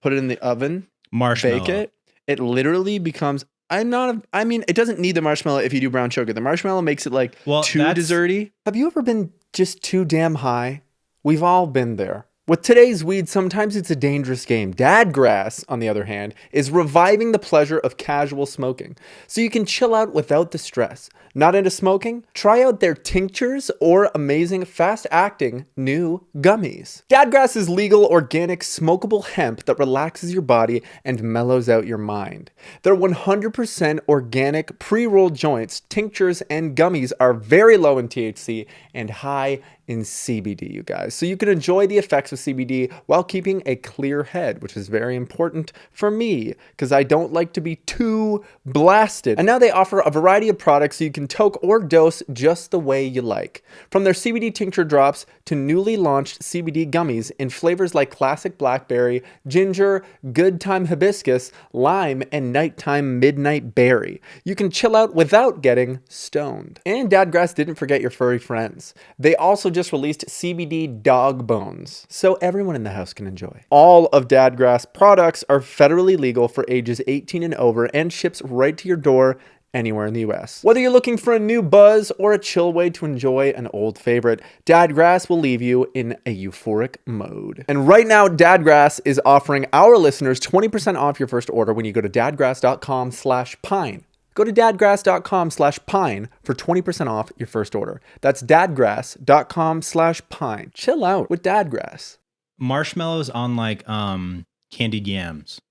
Put it in the oven. Marshmallow. Bake it. It literally becomes... it doesn't need the marshmallow if you do brown sugar. The marshmallow makes it like too desserty. Have you ever been just too damn high? We've all been there. With today's weed, sometimes it's a dangerous game. Dadgrass, on the other hand, is reviving the pleasure of casual smoking, so you can chill out without the stress. Not into smoking? Try out their tinctures or amazing fast-acting new gummies. Dadgrass is legal, organic, smokable hemp that relaxes your body and mellows out your mind. Their 100% organic pre-rolled joints, tinctures, and gummies are very low in THC and high in CBD, you guys. So you can enjoy the effects of CBD while keeping a clear head, which is very important for me because I don't like to be too blasted. And now they offer a variety of products so you can toke or dose just the way you like. From their CBD tincture drops to newly launched CBD gummies in flavors like classic blackberry, ginger, good time hibiscus, lime, and nighttime midnight berry. You can chill out without getting stoned. And Dadgrass didn't forget your furry friends. They also just released CBD dog bones, so everyone in the house can enjoy. All of Dadgrass products are federally legal for ages 18 and over and ships right to your door anywhere in the US. Whether you're looking for a new buzz or a chill way to enjoy an old favorite, Dadgrass will leave you in a euphoric mode. And right now, Dadgrass is offering our listeners 20% off your first order when you go to dadgrass.com/pine. Go to dadgrass.com/pine for 20% off your first order. That's dadgrass.com/pine. Chill out with Dadgrass. Marshmallows on like candied yams.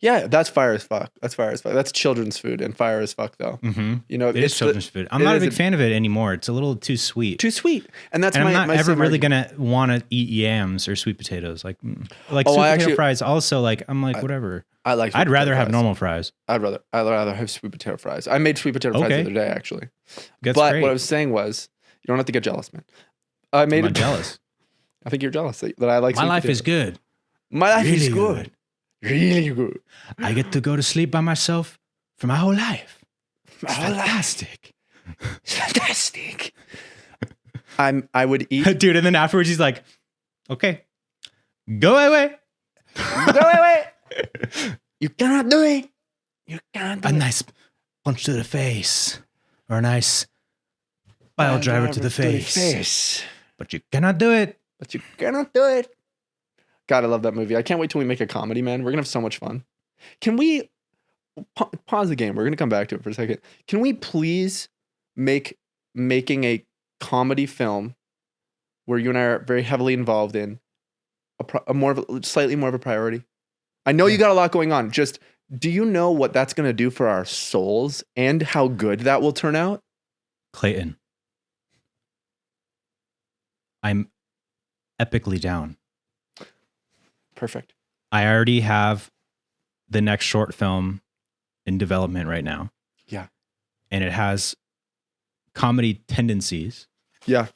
Yeah, that's fire as fuck. That's children's food and fire as fuck though. Mm-hmm. You know, it is children's food. I'm not a big fan of it anymore. It's a little too sweet. And that's I'm not ever really gonna want to eat yams or sweet potatoes. Like sweet potato fries. Also, like I'm like whatever. I'd rather have normal fries. I'd rather have sweet potato fries. I made sweet potato fries the other day actually. That's great. What I was saying was, you don't have to get jealous, man. I'm not jealous. I think you're jealous that I like. My life is good. My life is good. Really good. I get to go to sleep by myself for my whole life. It's fantastic. Fantastic. I would eat. Dude, and then afterwards he's like, okay, go away. Go away. You cannot do it. You cannot do it. A nice punch to the face. Or a nice pile driver to the face. But you cannot do it. God, I love that movie. I can't wait till we make a comedy, man. We're going to have so much fun. Can we pause the game? We're going to come back to it for a second. Can we please making a comedy film where you and I are very heavily involved in slightly more of a priority? I know you got a lot going on. Just, do you know what that's going to do for our souls and how good that will turn out? Clayton, I'm epically down. Perfect. I already have the next short film in development right now. Yeah. And it has comedy tendencies. Yeah.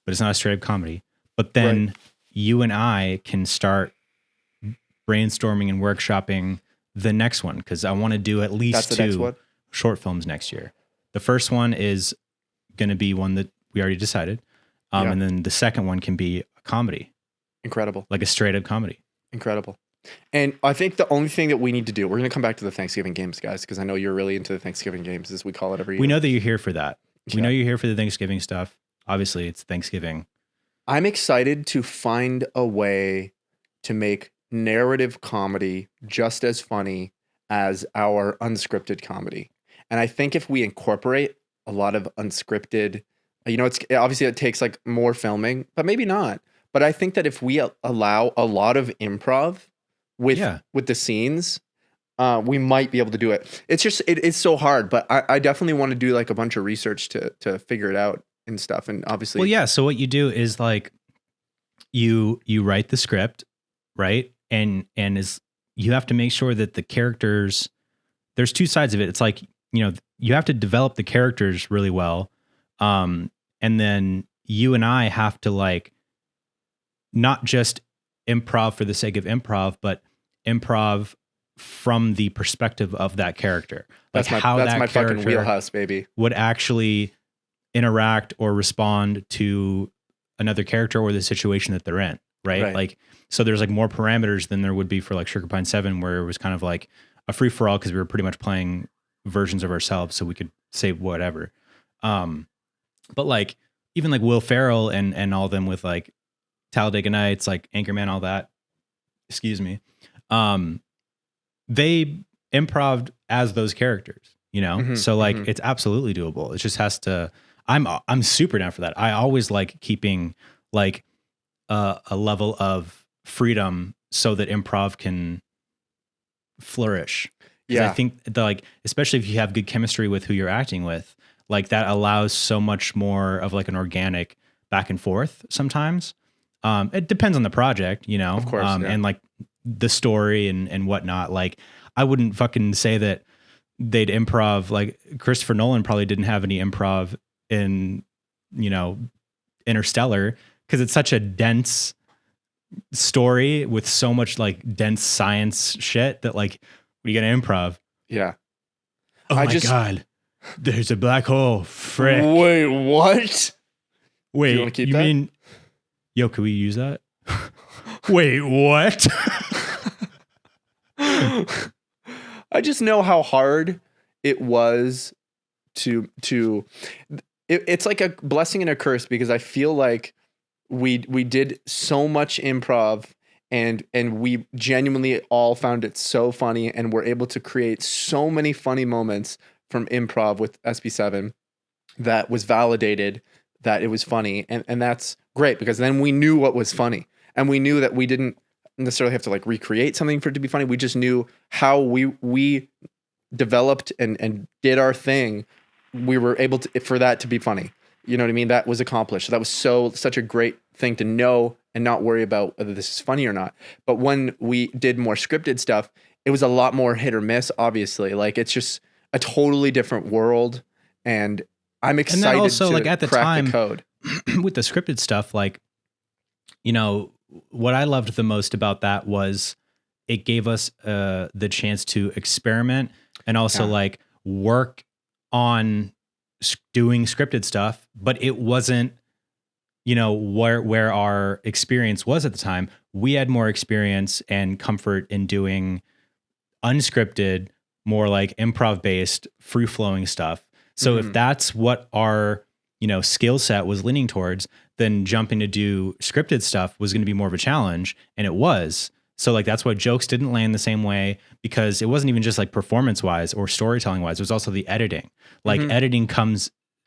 But it's not a straight up comedy. But then you and I can start brainstorming and workshopping the next one, because I want to do at least 2 short films next year. The first one is going to be one that we already decided. And then the second one can be a comedy. Incredible. Like a straight up comedy. Incredible. And I think the only thing that we need to do, we're going to come back to the Thanksgiving games, guys, because I know you're really into the Thanksgiving games, as we call it every year. We know that you're here for that. We know you're here for the Thanksgiving stuff. Obviously, it's Thanksgiving. I'm excited to find a way to make narrative comedy just as funny as our unscripted comedy. And I think if we incorporate a lot of unscripted, it's obviously it takes like more filming, but maybe not. But I think that if we allow a lot of improv with the scenes, we might be able to do it. It's just it's so hard, but I definitely want to do like a bunch of research to figure it out and stuff. And obviously, well, yeah. So what you do is like you write the script, right? And you have to make sure that the characters. There's 2 sides of it. It's like you have to develop the characters really well, and then you and I have to like. Not just improv for the sake of improv, but improv from the perspective of that character. Like that's my fucking wheelhouse, baby. Would actually interact or respond to another character or the situation that they're in, right? Like, so there's like more parameters than there would be for like Sugar Pine 7, where it was kind of like a free for all because we were pretty much playing versions of ourselves, so we could say whatever. But like even like Will Ferrell and all them with like Talladega Nights, like Anchorman, all that. Excuse me. They improv'd as those characters, So like it's absolutely doable. It just has to. I'm super down for that. I always like keeping like a level of freedom so that improv can flourish. Yeah, I think like especially if you have good chemistry with who you're acting with, like that allows so much more of like an organic back and forth sometimes. It depends on the project, of course, and like the story and whatnot. Like I wouldn't fucking say that they'd improv. Like Christopher Nolan probably didn't have any improv in, Interstellar, because it's such a dense story with so much like dense science shit that like, what are you gonna improv? Yeah. Oh my God, there's a black hole. Frick. Wait, what? Wait, you want to keep that? Mean? Yo, can we use that? Wait, what? I just know how hard it was to it's like a blessing and a curse, because I feel like we did so much improv and we genuinely all found it so funny and were able to create so many funny moments from improv with SB7 that was validated that it was funny, and that's great, because then we knew what was funny, and we knew that we didn't necessarily have to like recreate something for it to be funny. We just knew how we developed and did our thing. We were able to, for that to be funny. You know what I mean? That was accomplished. So that was such a great thing to know and not worry about whether this is funny or not. But when we did more scripted stuff, it was a lot more hit or miss, obviously. Like, it's just a totally different world. And I'm excited and then also, to like, at the crack time, the code. With the scripted stuff, like, you know, what I loved the most about that was it gave us the chance to experiment and also like work on doing scripted stuff, but it wasn't, you know, where our experience was at the time. We had more experience and comfort in doing unscripted, more like improv based, free flowing stuff. So if that's what our, you know, skill set was leaning towards, then jumping to do scripted stuff was going to be more of a challenge. And it was. So like, that's why jokes didn't land the same way, because it wasn't even just like performance wise or storytelling wise. It was also the editing. Like editing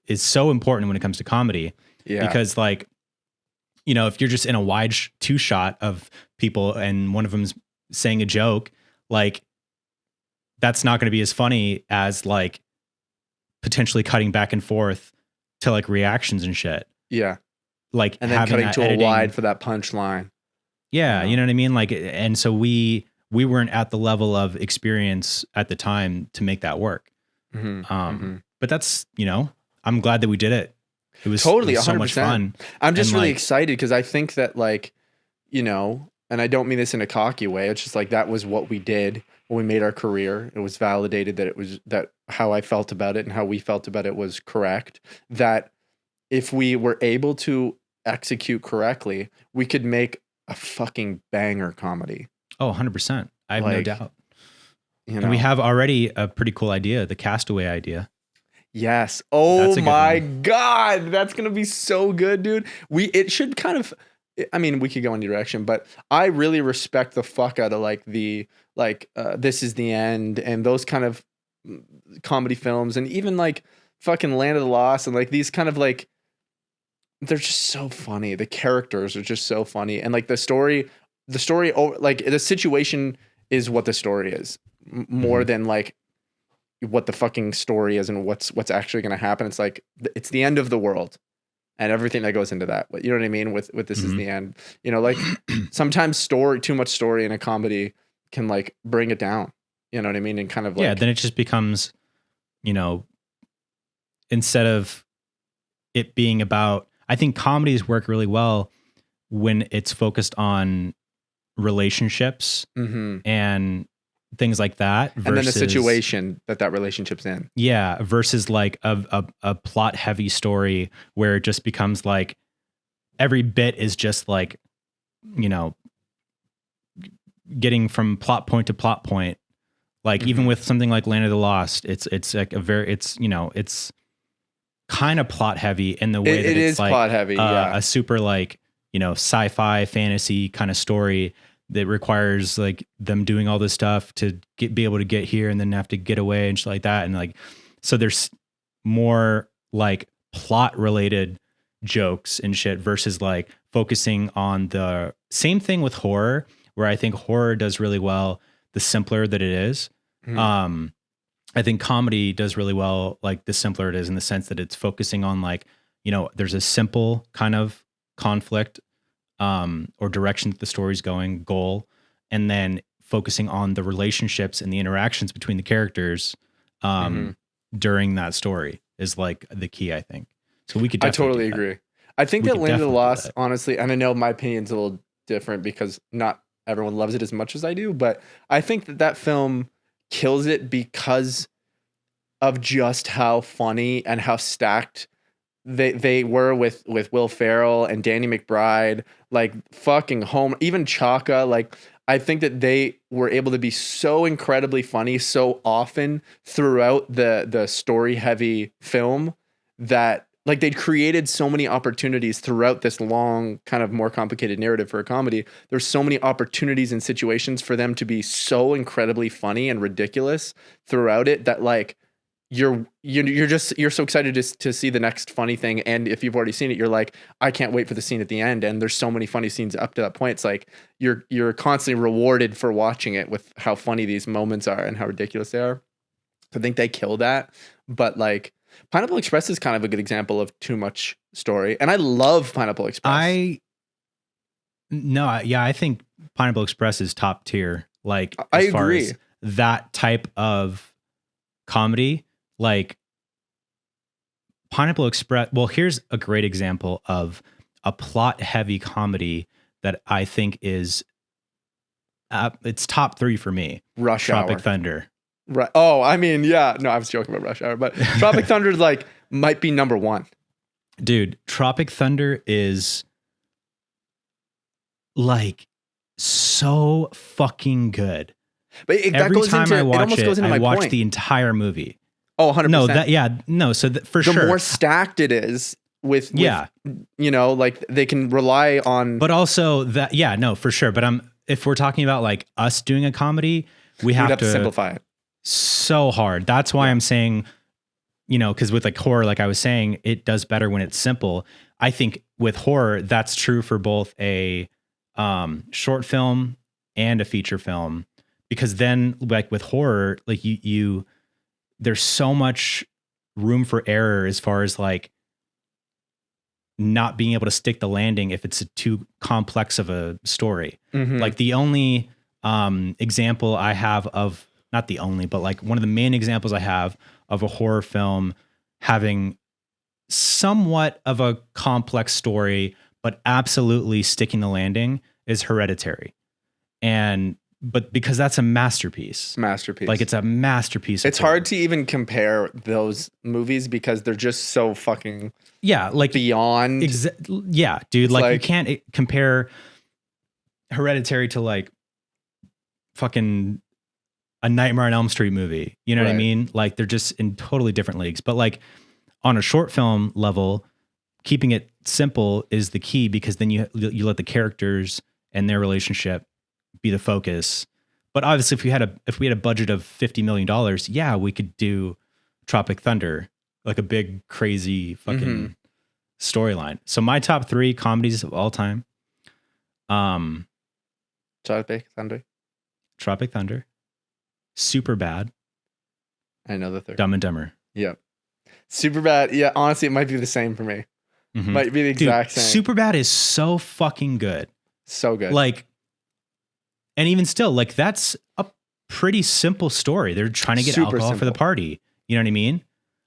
is so important when it comes to comedy, because like, you know, if you're just in a wide two shot of people and one of them's saying a joke, like that's not going to be as funny as like potentially cutting back and forth to like reactions and shit. Yeah. Like, and then cutting to editing, a wide for that punchline. Yeah. You know what I mean? Like, and so we weren't at the level of experience at the time to make that work. But that's, you know, I'm glad that we did it. It was totally so much fun. I'm just really excited because I think that, like, you know, and I don't mean this in a cocky way. It's just like, that was what we did when we made our career. It was validated that how I felt about it and how we felt about it was correct. That if we were able to execute correctly, we could make a fucking banger comedy. Oh, 100%. I have no doubt. You know? And we have already a pretty cool idea, the Castaway idea. Yes. Oh my God. That's going to be so good, dude. It should kind of, I mean, we could go any direction, but I really respect the fuck out of like This Is the End and those kind of comedy films, and even like fucking Land of the Lost, and like these kind of like, they're just so funny. The characters are just so funny. And like the story, like the situation is what the story is more than like what the fucking story is and what's actually going to happen. It's like, it's the end of the world and everything that goes into that. You know what I mean? With This Is the End, you know, like sometimes too much story in a comedy can like bring it down. You know what I mean? And kind of like, then it just becomes, you know, instead of it being about, I think comedies work really well when it's focused on relationships and things like that. Versus, and then the situation that relationship's in. Yeah. Versus like a plot heavy story where it just becomes like every bit is just like, you know, getting from plot point to plot point. Like even with something like Land of the Lost, it's like it's, you know, it's kind of plot heavy in the way that it it's is like plot heavy, a super like, you know, sci-fi fantasy kind of story that requires like them doing all this stuff to be able to get here and then have to get away and shit like that. And like, so there's more like plot related jokes and shit versus like focusing on the same thing with horror, where I think horror does really well the simpler that it is. I think comedy does really well, like the simpler it is, in the sense that it's focusing on like, you know, there's a simple kind of conflict or direction that the story's going, goal, and then focusing on the relationships and the interactions between the characters during that story is like the key, I think. So we could I totally agree. I think that Land of the Lost, honestly, and I know my opinion's a little different because not everyone loves it as much as I do, but I think that film kills it because of just how funny and how stacked they were with Will Ferrell and Danny McBride, like fucking home, even Chaka. Like, I think that they were able to be so incredibly funny so often throughout the story heavy film that like they'd created so many opportunities throughout this long, kind of more complicated narrative for a comedy. There's so many opportunities and situations for them to be so incredibly funny and ridiculous throughout it that like you're so excited to see the next funny thing, and if you've already seen it, you're like, I can't wait for the scene at the end. And there's so many funny scenes up to that point. It's like you're constantly rewarded for watching it with how funny these moments are and how ridiculous they are. I think they kill that. But like Pineapple Express is kind of a good example of too much story, and I love Pineapple Express. I think Pineapple Express is top tier. Like I as far agree. as that type of comedy, like Pineapple Express. Well, here's a great example of a plot heavy comedy that I think is it's top 3 for me. Rush Tropic Hour. Thunder. Right. Oh, I mean, yeah. No, I was joking about Rush Hour, but Tropic Thunder like might be number 1. Dude, Tropic Thunder is like so fucking good. But Every time I watch it, I watch the entire movie. Oh, 100%. So for the sure. The more stacked it is with, you know, like they can rely on. But also for sure. But if we're talking about like us doing a comedy, we have to simplify it so hard. That's why I'm saying, you know, because with like horror, like I was saying, it does better when it's simple. I think with horror, that's true for both a short film and a feature film, because then like with horror, like you there's so much room for error as far as like not being able to stick the landing if it's too complex of a story. Mm-hmm. Like the only example I have of, not the only, but like one of the main examples I have of a horror film having somewhat of a complex story, but absolutely sticking the landing is Hereditary. But because that's a masterpiece. Like it's a masterpiece. It's hard to even compare those movies because they're just so fucking like beyond. Yeah, dude. Like you can't compare Hereditary to like fucking a Nightmare on Elm Street movie. You know what I mean? Like they're just in totally different leagues. But like on a short film level, keeping it simple is the key, because then you let the characters and their relationship be the focus. But obviously if we had a budget of $50 million, we could do Tropic Thunder, like a big crazy fucking storyline. So my top 3 comedies of all time. Tropic Thunder. Super Bad. I know the third. Dumb and Dumber. Yep. Super Bad. Yeah, honestly, it might be the same for me. Mm-hmm. Might be the exact same. Super Bad is so fucking good. So good. Like, and even still, like that's a pretty simple story. They're trying to get alcohol for the party. You know what I mean?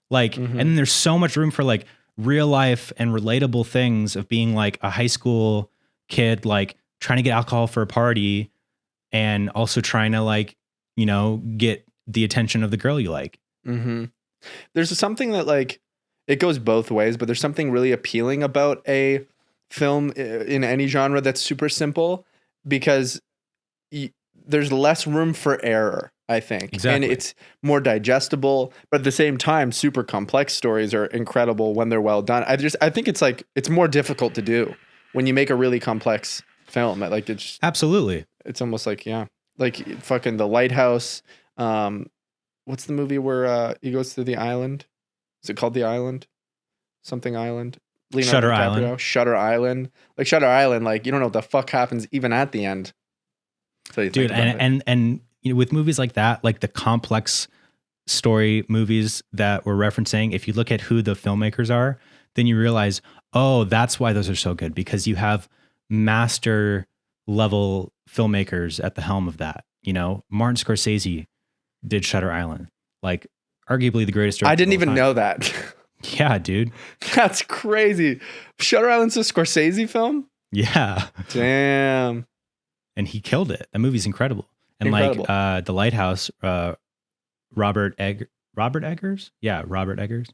Like, and then there's so much room for like real life and relatable things of being like a high school kid, like trying to get alcohol for a party and also trying to like, you know, get the attention of the girl you like. Mm-hmm. There's something that like, it goes both ways, but there's something really appealing about a film in any genre that's super simple, because there's less room for error, I think. Exactly. And it's more digestible, but at the same time, super complex stories are incredible when they're well done. I think it's like, it's more difficult to do when you make a really complex film. Like it's absolutely. It's almost like, like fucking The Lighthouse. What's the movie where he goes to the island? Is it called The Island? Something Island? Shutter Island. Shutter Island. Like Shutter Island, like you don't know what the fuck happens even at the end. So dude, and you know, with movies like that, like the complex story movies that we're referencing, if you look at who the filmmakers are, then you realize, oh, that's why those are so good, because you have master level filmmakers at the helm of that. You know, Martin Scorsese did Shutter Island, like arguably the greatest director. I didn't even know that. Yeah, dude. That's crazy. Shutter Island's a Scorsese film? Yeah. Damn. And he killed it. That movie's incredible. And like The Lighthouse, Robert Eggers? Yeah, Robert Eggers.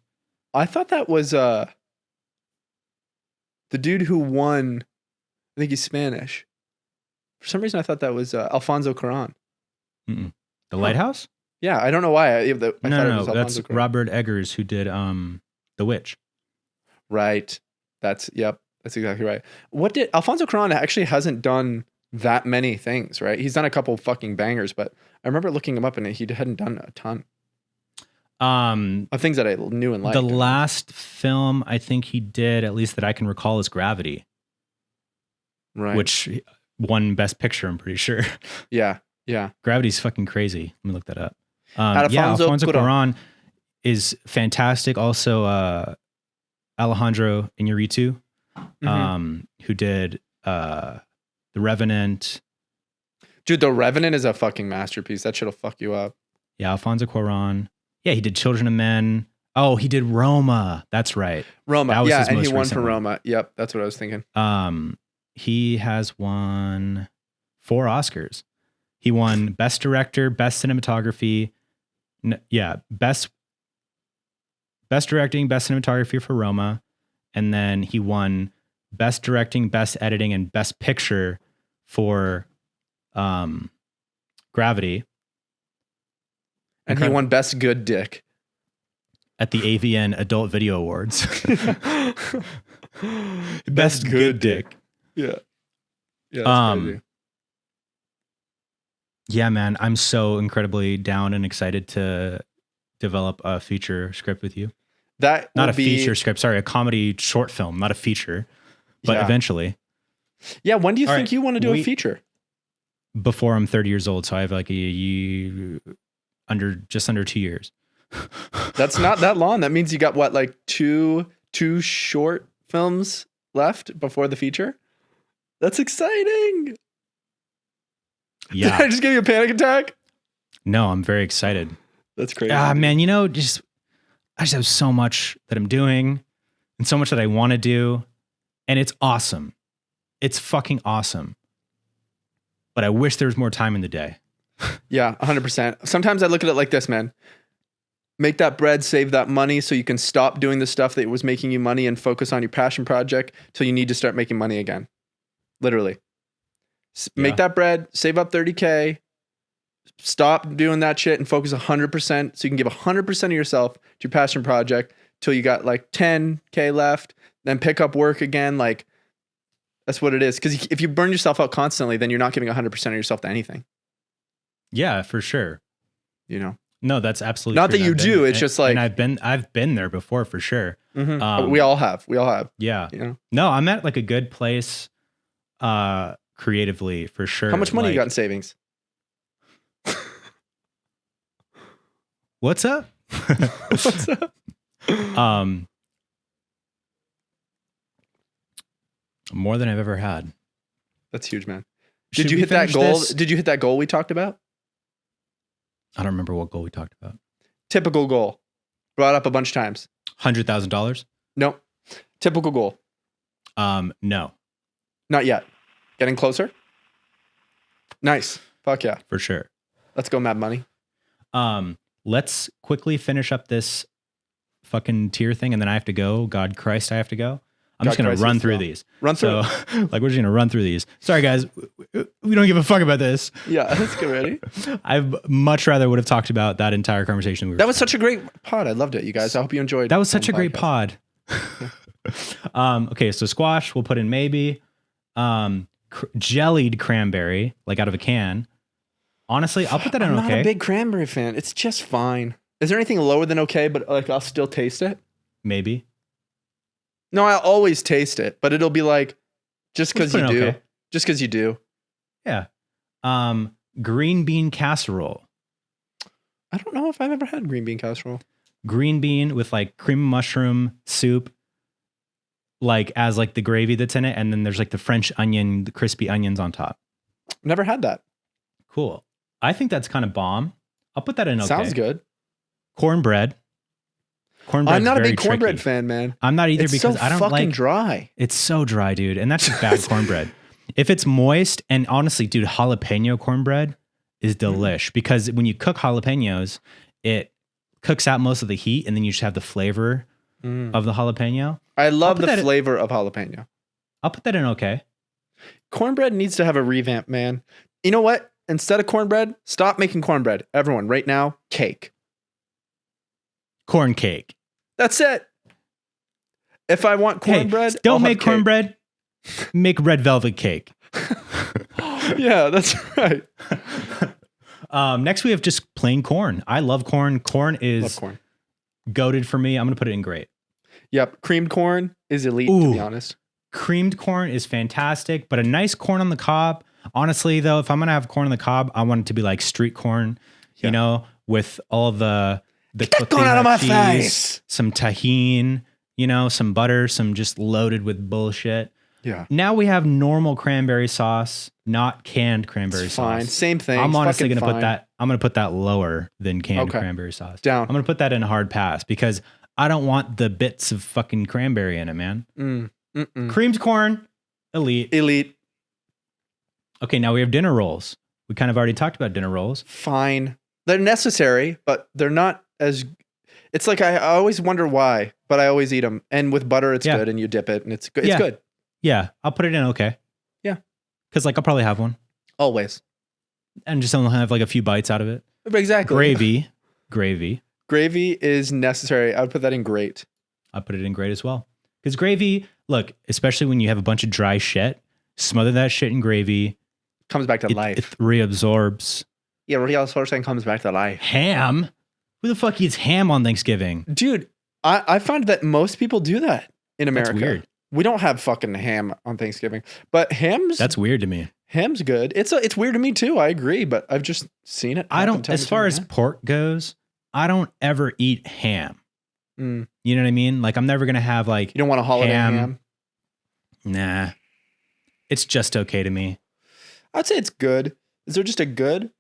I thought that was the dude who won. I think he's Spanish. For some reason, I thought that was Alfonso Cuarón. The Lighthouse? Yeah, I don't know why. I thought it was that's Cuarón. Robert Eggers who did The Witch. Right. That's exactly right. What did Alfonso Cuarón actually hasn't done that many things, right? He's done a couple fucking bangers, but I remember looking him up and he hadn't done a ton. Things that I knew and liked. The last film I think he did, at least that I can recall, is Gravity. Right. Which won Best Picture, I'm pretty sure. Yeah. Gravity's fucking crazy. Let me look that up. Alfonso Cuarón is fantastic. Also, Alejandro Iñárritu, who did The Revenant. Dude, The Revenant is a fucking masterpiece. That shit'll fuck you up. Yeah, Alfonso Cuarón. Yeah, he did Children of Men. Oh, he did Roma. That's right. Roma. That was his and most he won recent for one. Roma. Yep, that's what I was thinking. He has won 4 Oscars. He won Best Director, Best Cinematography. Best Directing, Best Cinematography for Roma. And then he won Best Directing, Best Editing, and Best Picture for Gravity. And he won Best Good Dick at the AVN Adult Video Awards. Best Good Dick. Yeah. Yeah, that's crazy. Yeah, man, I'm so incredibly down and excited to develop a feature script with you. Feature script, sorry, a comedy short film, not a feature, but eventually. Yeah, when do you think you want to do a feature? Before I'm 30 years old, so I have like just under 2 years. That's not that long. That means you got what, like two short films left before the feature? That's exciting. Yeah. Did I just give you a panic attack? No, I'm very excited. That's crazy. Man, I just have so much that I'm doing and so much that I want to do. And it's awesome. It's fucking awesome. But I wish there was more time in the day. Yeah, 100%. Sometimes I look at it like this, man. Make that bread, save that money so you can stop doing the stuff that was making you money and focus on your passion project till you need to start making money again. Literally. Make that bread, save up 30K, stop doing that shit and focus 100% so you can give 100% of yourself to your passion project till you got like 10K left, then pick up work again. Like, that's what it is. Because if you burn yourself out constantly, then you're not giving 100% of yourself to anything. Yeah, for sure. You know? No, that's absolutely not true. that you do. It's just like, and I've been there before for sure. Mm-hmm. We all have. Yeah. You know? No, I'm at like a good place, creatively for sure. How much money you got in savings? What's up? What's up? More than I've ever had. That's huge, man. Did you hit that goal? Did you hit that goal we talked about? I don't remember what goal we talked about. Typical goal. Brought up a bunch of times. $100,000? No. Typical goal. No. Not yet. Getting closer? Nice. Fuck yeah. For sure. Let's go, Mad Money. Let's quickly finish up this fucking tier thing and then I have to go. God Christ, I have to go. I'm just going to run through these. Run through. So, like, we're just going to run through these. Sorry, guys. We don't give a fuck about this. Yeah, let's get ready. I much rather would have talked about that entire conversation. That was such a great pod. I loved it, you guys. I hope you enjoyed. That was such a great pod. Okay, so squash, we'll put in maybe. Jellied cranberry, like out of a can. Honestly, I'll put that in okay. I'm not a big cranberry fan. It's just fine. Is there anything lower than okay, but like I'll still taste it? Maybe. No, I'll always taste it, but it'll be like just because you do. Okay. Just because you do. Yeah. Green bean casserole. I don't know if I've ever had green bean casserole. Green bean with like cream of mushroom soup, like as like the gravy that's in it, and then there's like the French onion, the crispy onions on top. Never had that. Cool. I think that's kind of bomb. I'll put that in okay. Sounds good. Cornbread. I'm not a big cornbread fan, man. I'm not either because I don't like. It's fucking dry. It's so dry, dude, and that's just bad cornbread. If it's moist, and honestly, dude, jalapeno cornbread is delish because when you cook jalapenos, it cooks out most of the heat, and then you just have the flavor of the jalapeno. I love the flavor of jalapeno. I'll put that in okay. Cornbread needs to have a revamp, man. You know what? Instead of cornbread, stop making cornbread. Everyone, right now, cake. Corn cake. That's it. If I want cornbread, don't make cornbread. Make red velvet cake. Yeah, that's right. Next, we have just plain corn. I love corn. Corn is goated for me. I'm gonna put it in great. Yep, creamed corn is elite, to be honest. Creamed corn is fantastic, but a nice corn on the cob. Honestly, though, if I'm gonna have corn on the cob, I want it to be like street corn, you know, with all the Get that corn out of my face. Some tahini, you know, some butter, some just loaded with bullshit. Yeah. Now we have normal cranberry sauce, not canned cranberry sauce. Fine, same thing. I'm honestly gonna put that. I'm gonna put that lower than canned cranberry sauce. Down. I'm gonna put that in a hard pass because I don't want the bits of fucking cranberry in it, man. Creamed corn, elite. Okay, now we have dinner rolls. We kind of already talked about dinner rolls. Fine. They're necessary, but they're not as... It's like I always wonder why, but I always eat them. And with butter, it's good, and you dip it, and it's good. It's good. Yeah, I'll put it in okay. Yeah. Because like I'll probably have one. Always. And just only have like a few bites out of it. Exactly. Gravy. Gravy is necessary. I would put that in great. I put it in great as well. Because gravy, look, especially when you have a bunch of dry shit, smother that shit in gravy. Comes back to life. It reabsorbs. Yeah, reabsorbs and comes back to life. Ham? Who the fuck eats ham on Thanksgiving? Dude, I find that most people do that in America. That's weird. We don't have fucking ham on Thanksgiving, but ham's... That's weird to me. Ham's good. It's weird to me too. I agree, but I've just seen it. I don't, as far as pork goes, I don't ever eat ham. You know what I mean? Like I'm never going to have like... You don't want a holiday ham? Nah. It's just okay to me. I'd say it's good. Is there just a good?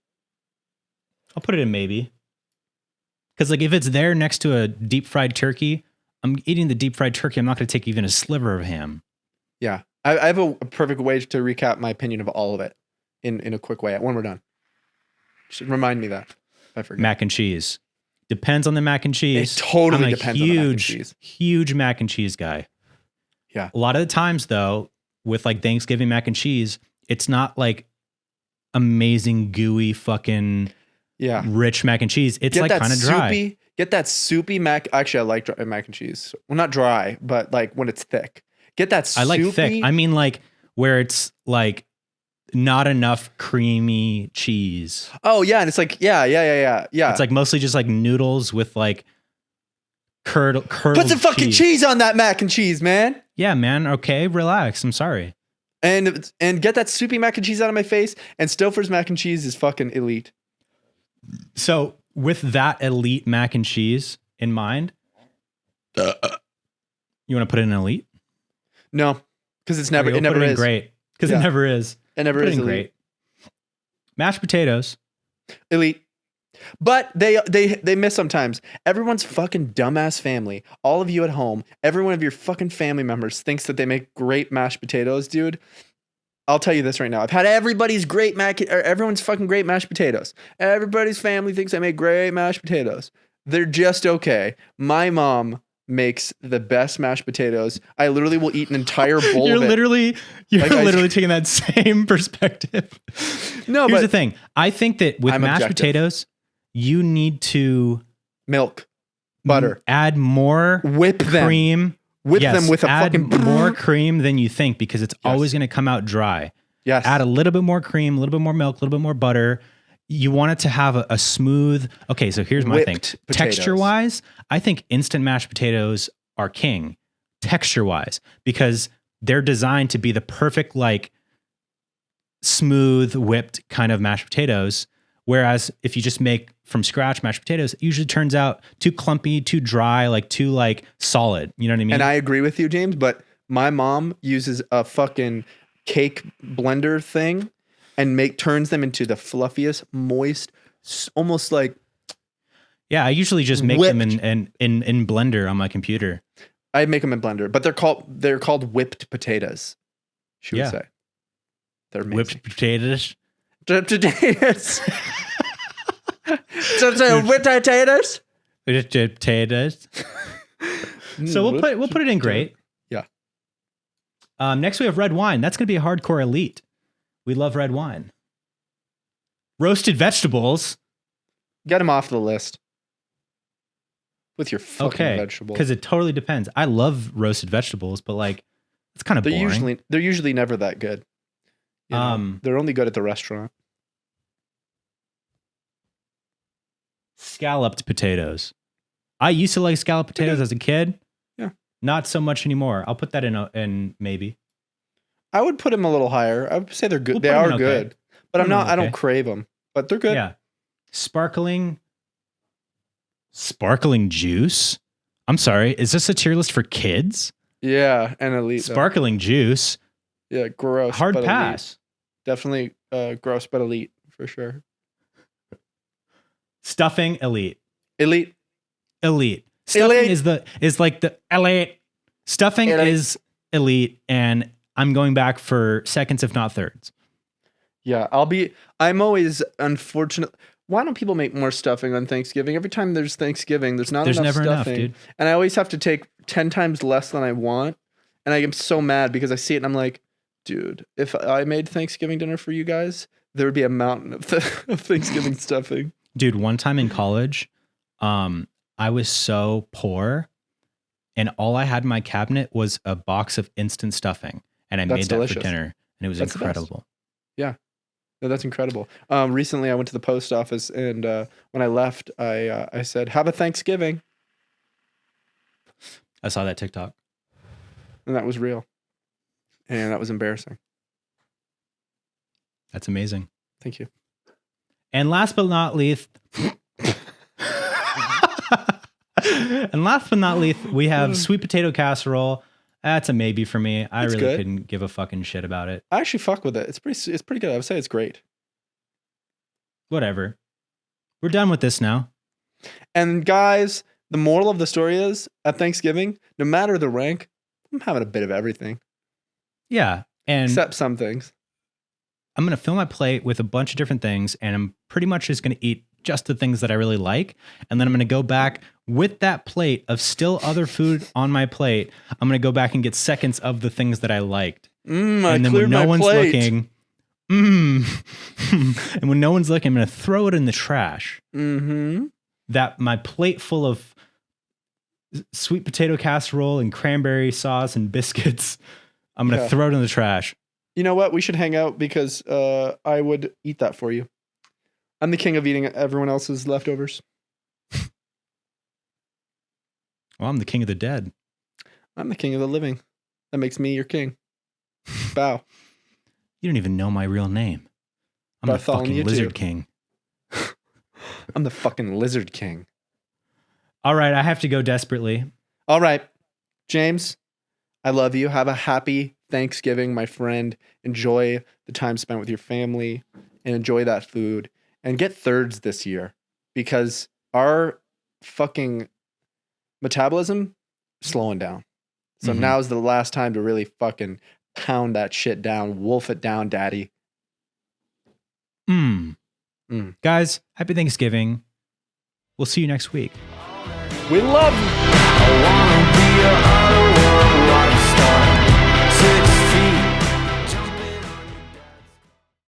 I'll put it in maybe. Because like if it's there next to a deep fried turkey, I'm eating the deep fried turkey. I'm not going to take even a sliver of ham. Yeah. I have a perfect way to recap my opinion of all of it in a quick way when we're done. Just remind me that. I forget. Mac and cheese. Depends on the mac and cheese. It totally depends on the mac and cheese. Huge mac and cheese guy. Yeah. A lot of the times though, with like Thanksgiving mac and cheese, it's not like amazing gooey fucking rich mac and cheese. It's like kind of dry. Get that soupy mac. Actually, I like dry mac and cheese. Well, not dry, but like when it's thick. Get that soupy. I like thick. I mean like where it's like not enough creamy cheese. Oh yeah, and it's like yeah. It's like mostly just like noodles with like curdled Put some fucking cheese on that mac and cheese, man. Yeah, man. Okay, relax. I'm sorry. And get that soupy mac and cheese out of my face. And Stouffer's mac and cheese is fucking elite. So with that elite mac and cheese in mind, you want to put it in elite? No, because it never is great. Because it never is. It never is great. Mashed potatoes, elite. But they miss sometimes. Everyone's fucking dumbass family, all of you at home, every one of your fucking family members thinks that they make great mashed potatoes, dude. I'll tell you this right now. I've had everyone's fucking great mashed potatoes. Everybody's family thinks I make great mashed potatoes. They're just okay. My mom makes the best mashed potatoes. I literally will eat an entire bowl You're of it. literally taking that same perspective. No, here's the thing. I think that with mashed potatoes, you need to milk, butter, add more whip cream. Whip them with a fucking more cream than you think because it's always going to come out dry. Yes. Add a little bit more cream, a little bit more milk, a little bit more butter. You want it to have a smooth. Okay, so here's my thing. Texture wise, I think instant mashed potatoes are king. Texture wise, because they're designed to be the perfect like smooth whipped kind of mashed potatoes. Whereas if you just make from scratch mashed potatoes, it usually turns out too clumpy, too dry, like too like solid. You know what I mean? And I agree with you, James, but my mom uses a fucking cake blender thing and turns them into the fluffiest, moist, almost like... Yeah, I usually just make them in Blender on my computer. I make them in Blender, but they're called whipped potatoes, she would say. They're amazing. Whipped potatoes? Whipped potatoes. So whipped potatoes? Whipped potatoes. So we'll put it in great. Yeah. Next we have red wine. That's going to be a hardcore elite. We love red wine. Roasted vegetables. Get them off the list. With your fucking vegetables. Because it totally depends. I love roasted vegetables, but like it's kind of boring. They're usually never that good. You know? They're only good at the restaurant. Scalloped potatoes. I used to like scalloped potatoes as a kid. Yeah. Not so much anymore. I'll put that in maybe. I would put them a little higher. I would say they're good. We'll they put 'em in are okay. good. But Put 'em in I don't okay. crave them. But they're good. Yeah. Sparkling juice? I'm sorry. Is this a tier list for kids? Yeah, and elite. Sparkling juice. Yeah, gross. Hard but pass. Elite. Definitely gross, but elite for sure. Stuffing, elite. Elite. Stuffing is like the elite. Stuffing is elite, and I'm going back for seconds, if not thirds. Yeah, I'm always unfortunate. Why don't people make more stuffing on Thanksgiving? Every time there's Thanksgiving, there's never stuffing. Enough, dude. And I always have to take 10 times less than I want. And I am so mad because I see it and I'm like, dude, if I made Thanksgiving dinner for you guys, there would be a mountain of Thanksgiving stuffing. Dude, one time in college, I was so poor, and all I had in my cabinet was a box of instant stuffing, and I made that for dinner, and it was incredible. Yeah. No, that's incredible. Recently, I went to the post office, and when I left, I said, "Have a Thanksgiving." I saw that TikTok, and that was real, and that was embarrassing. That's amazing. Thank you. And last but not least, we have sweet potato casserole. That's a maybe for me. I really couldn't give a fucking shit about it. I actually fuck with it. It's pretty good. I would say it's great. Whatever. We're done with this now. And guys, the moral of the story is, at Thanksgiving, no matter the rank, I'm having a bit of everything. Yeah. And except some things. I'm going to fill my plate with a bunch of different things, and I'm pretty much just going to eat just the things that I really like. And then I'm going to go back with that plate of still other food on my plate. I'm going to go back and get seconds of the things that I liked. And then when no one's looking, and when no one's looking, I'm going to throw it in the trash. Mm-hmm. That my plate full of sweet potato casserole and cranberry sauce and biscuits, I'm going to throw it in the trash. You know what? We should hang out because I would eat that for you. I'm the king of eating everyone else's leftovers. Well, I'm the king of the dead. I'm the king of the living. That makes me your king. Bow. You don't even know my real name. I'm the fucking lizard king. I'm the fucking lizard king. All right, I have to go desperately. All right, James, I love you. Have a happy Thanksgiving, my friend. Enjoy the time spent with your family and enjoy that food. And get thirds this year because our fucking metabolism is slowing down. So now's the last time to really fucking pound that shit down. Wolf it down, daddy. Guys, happy Thanksgiving. We'll see you next week. We love you.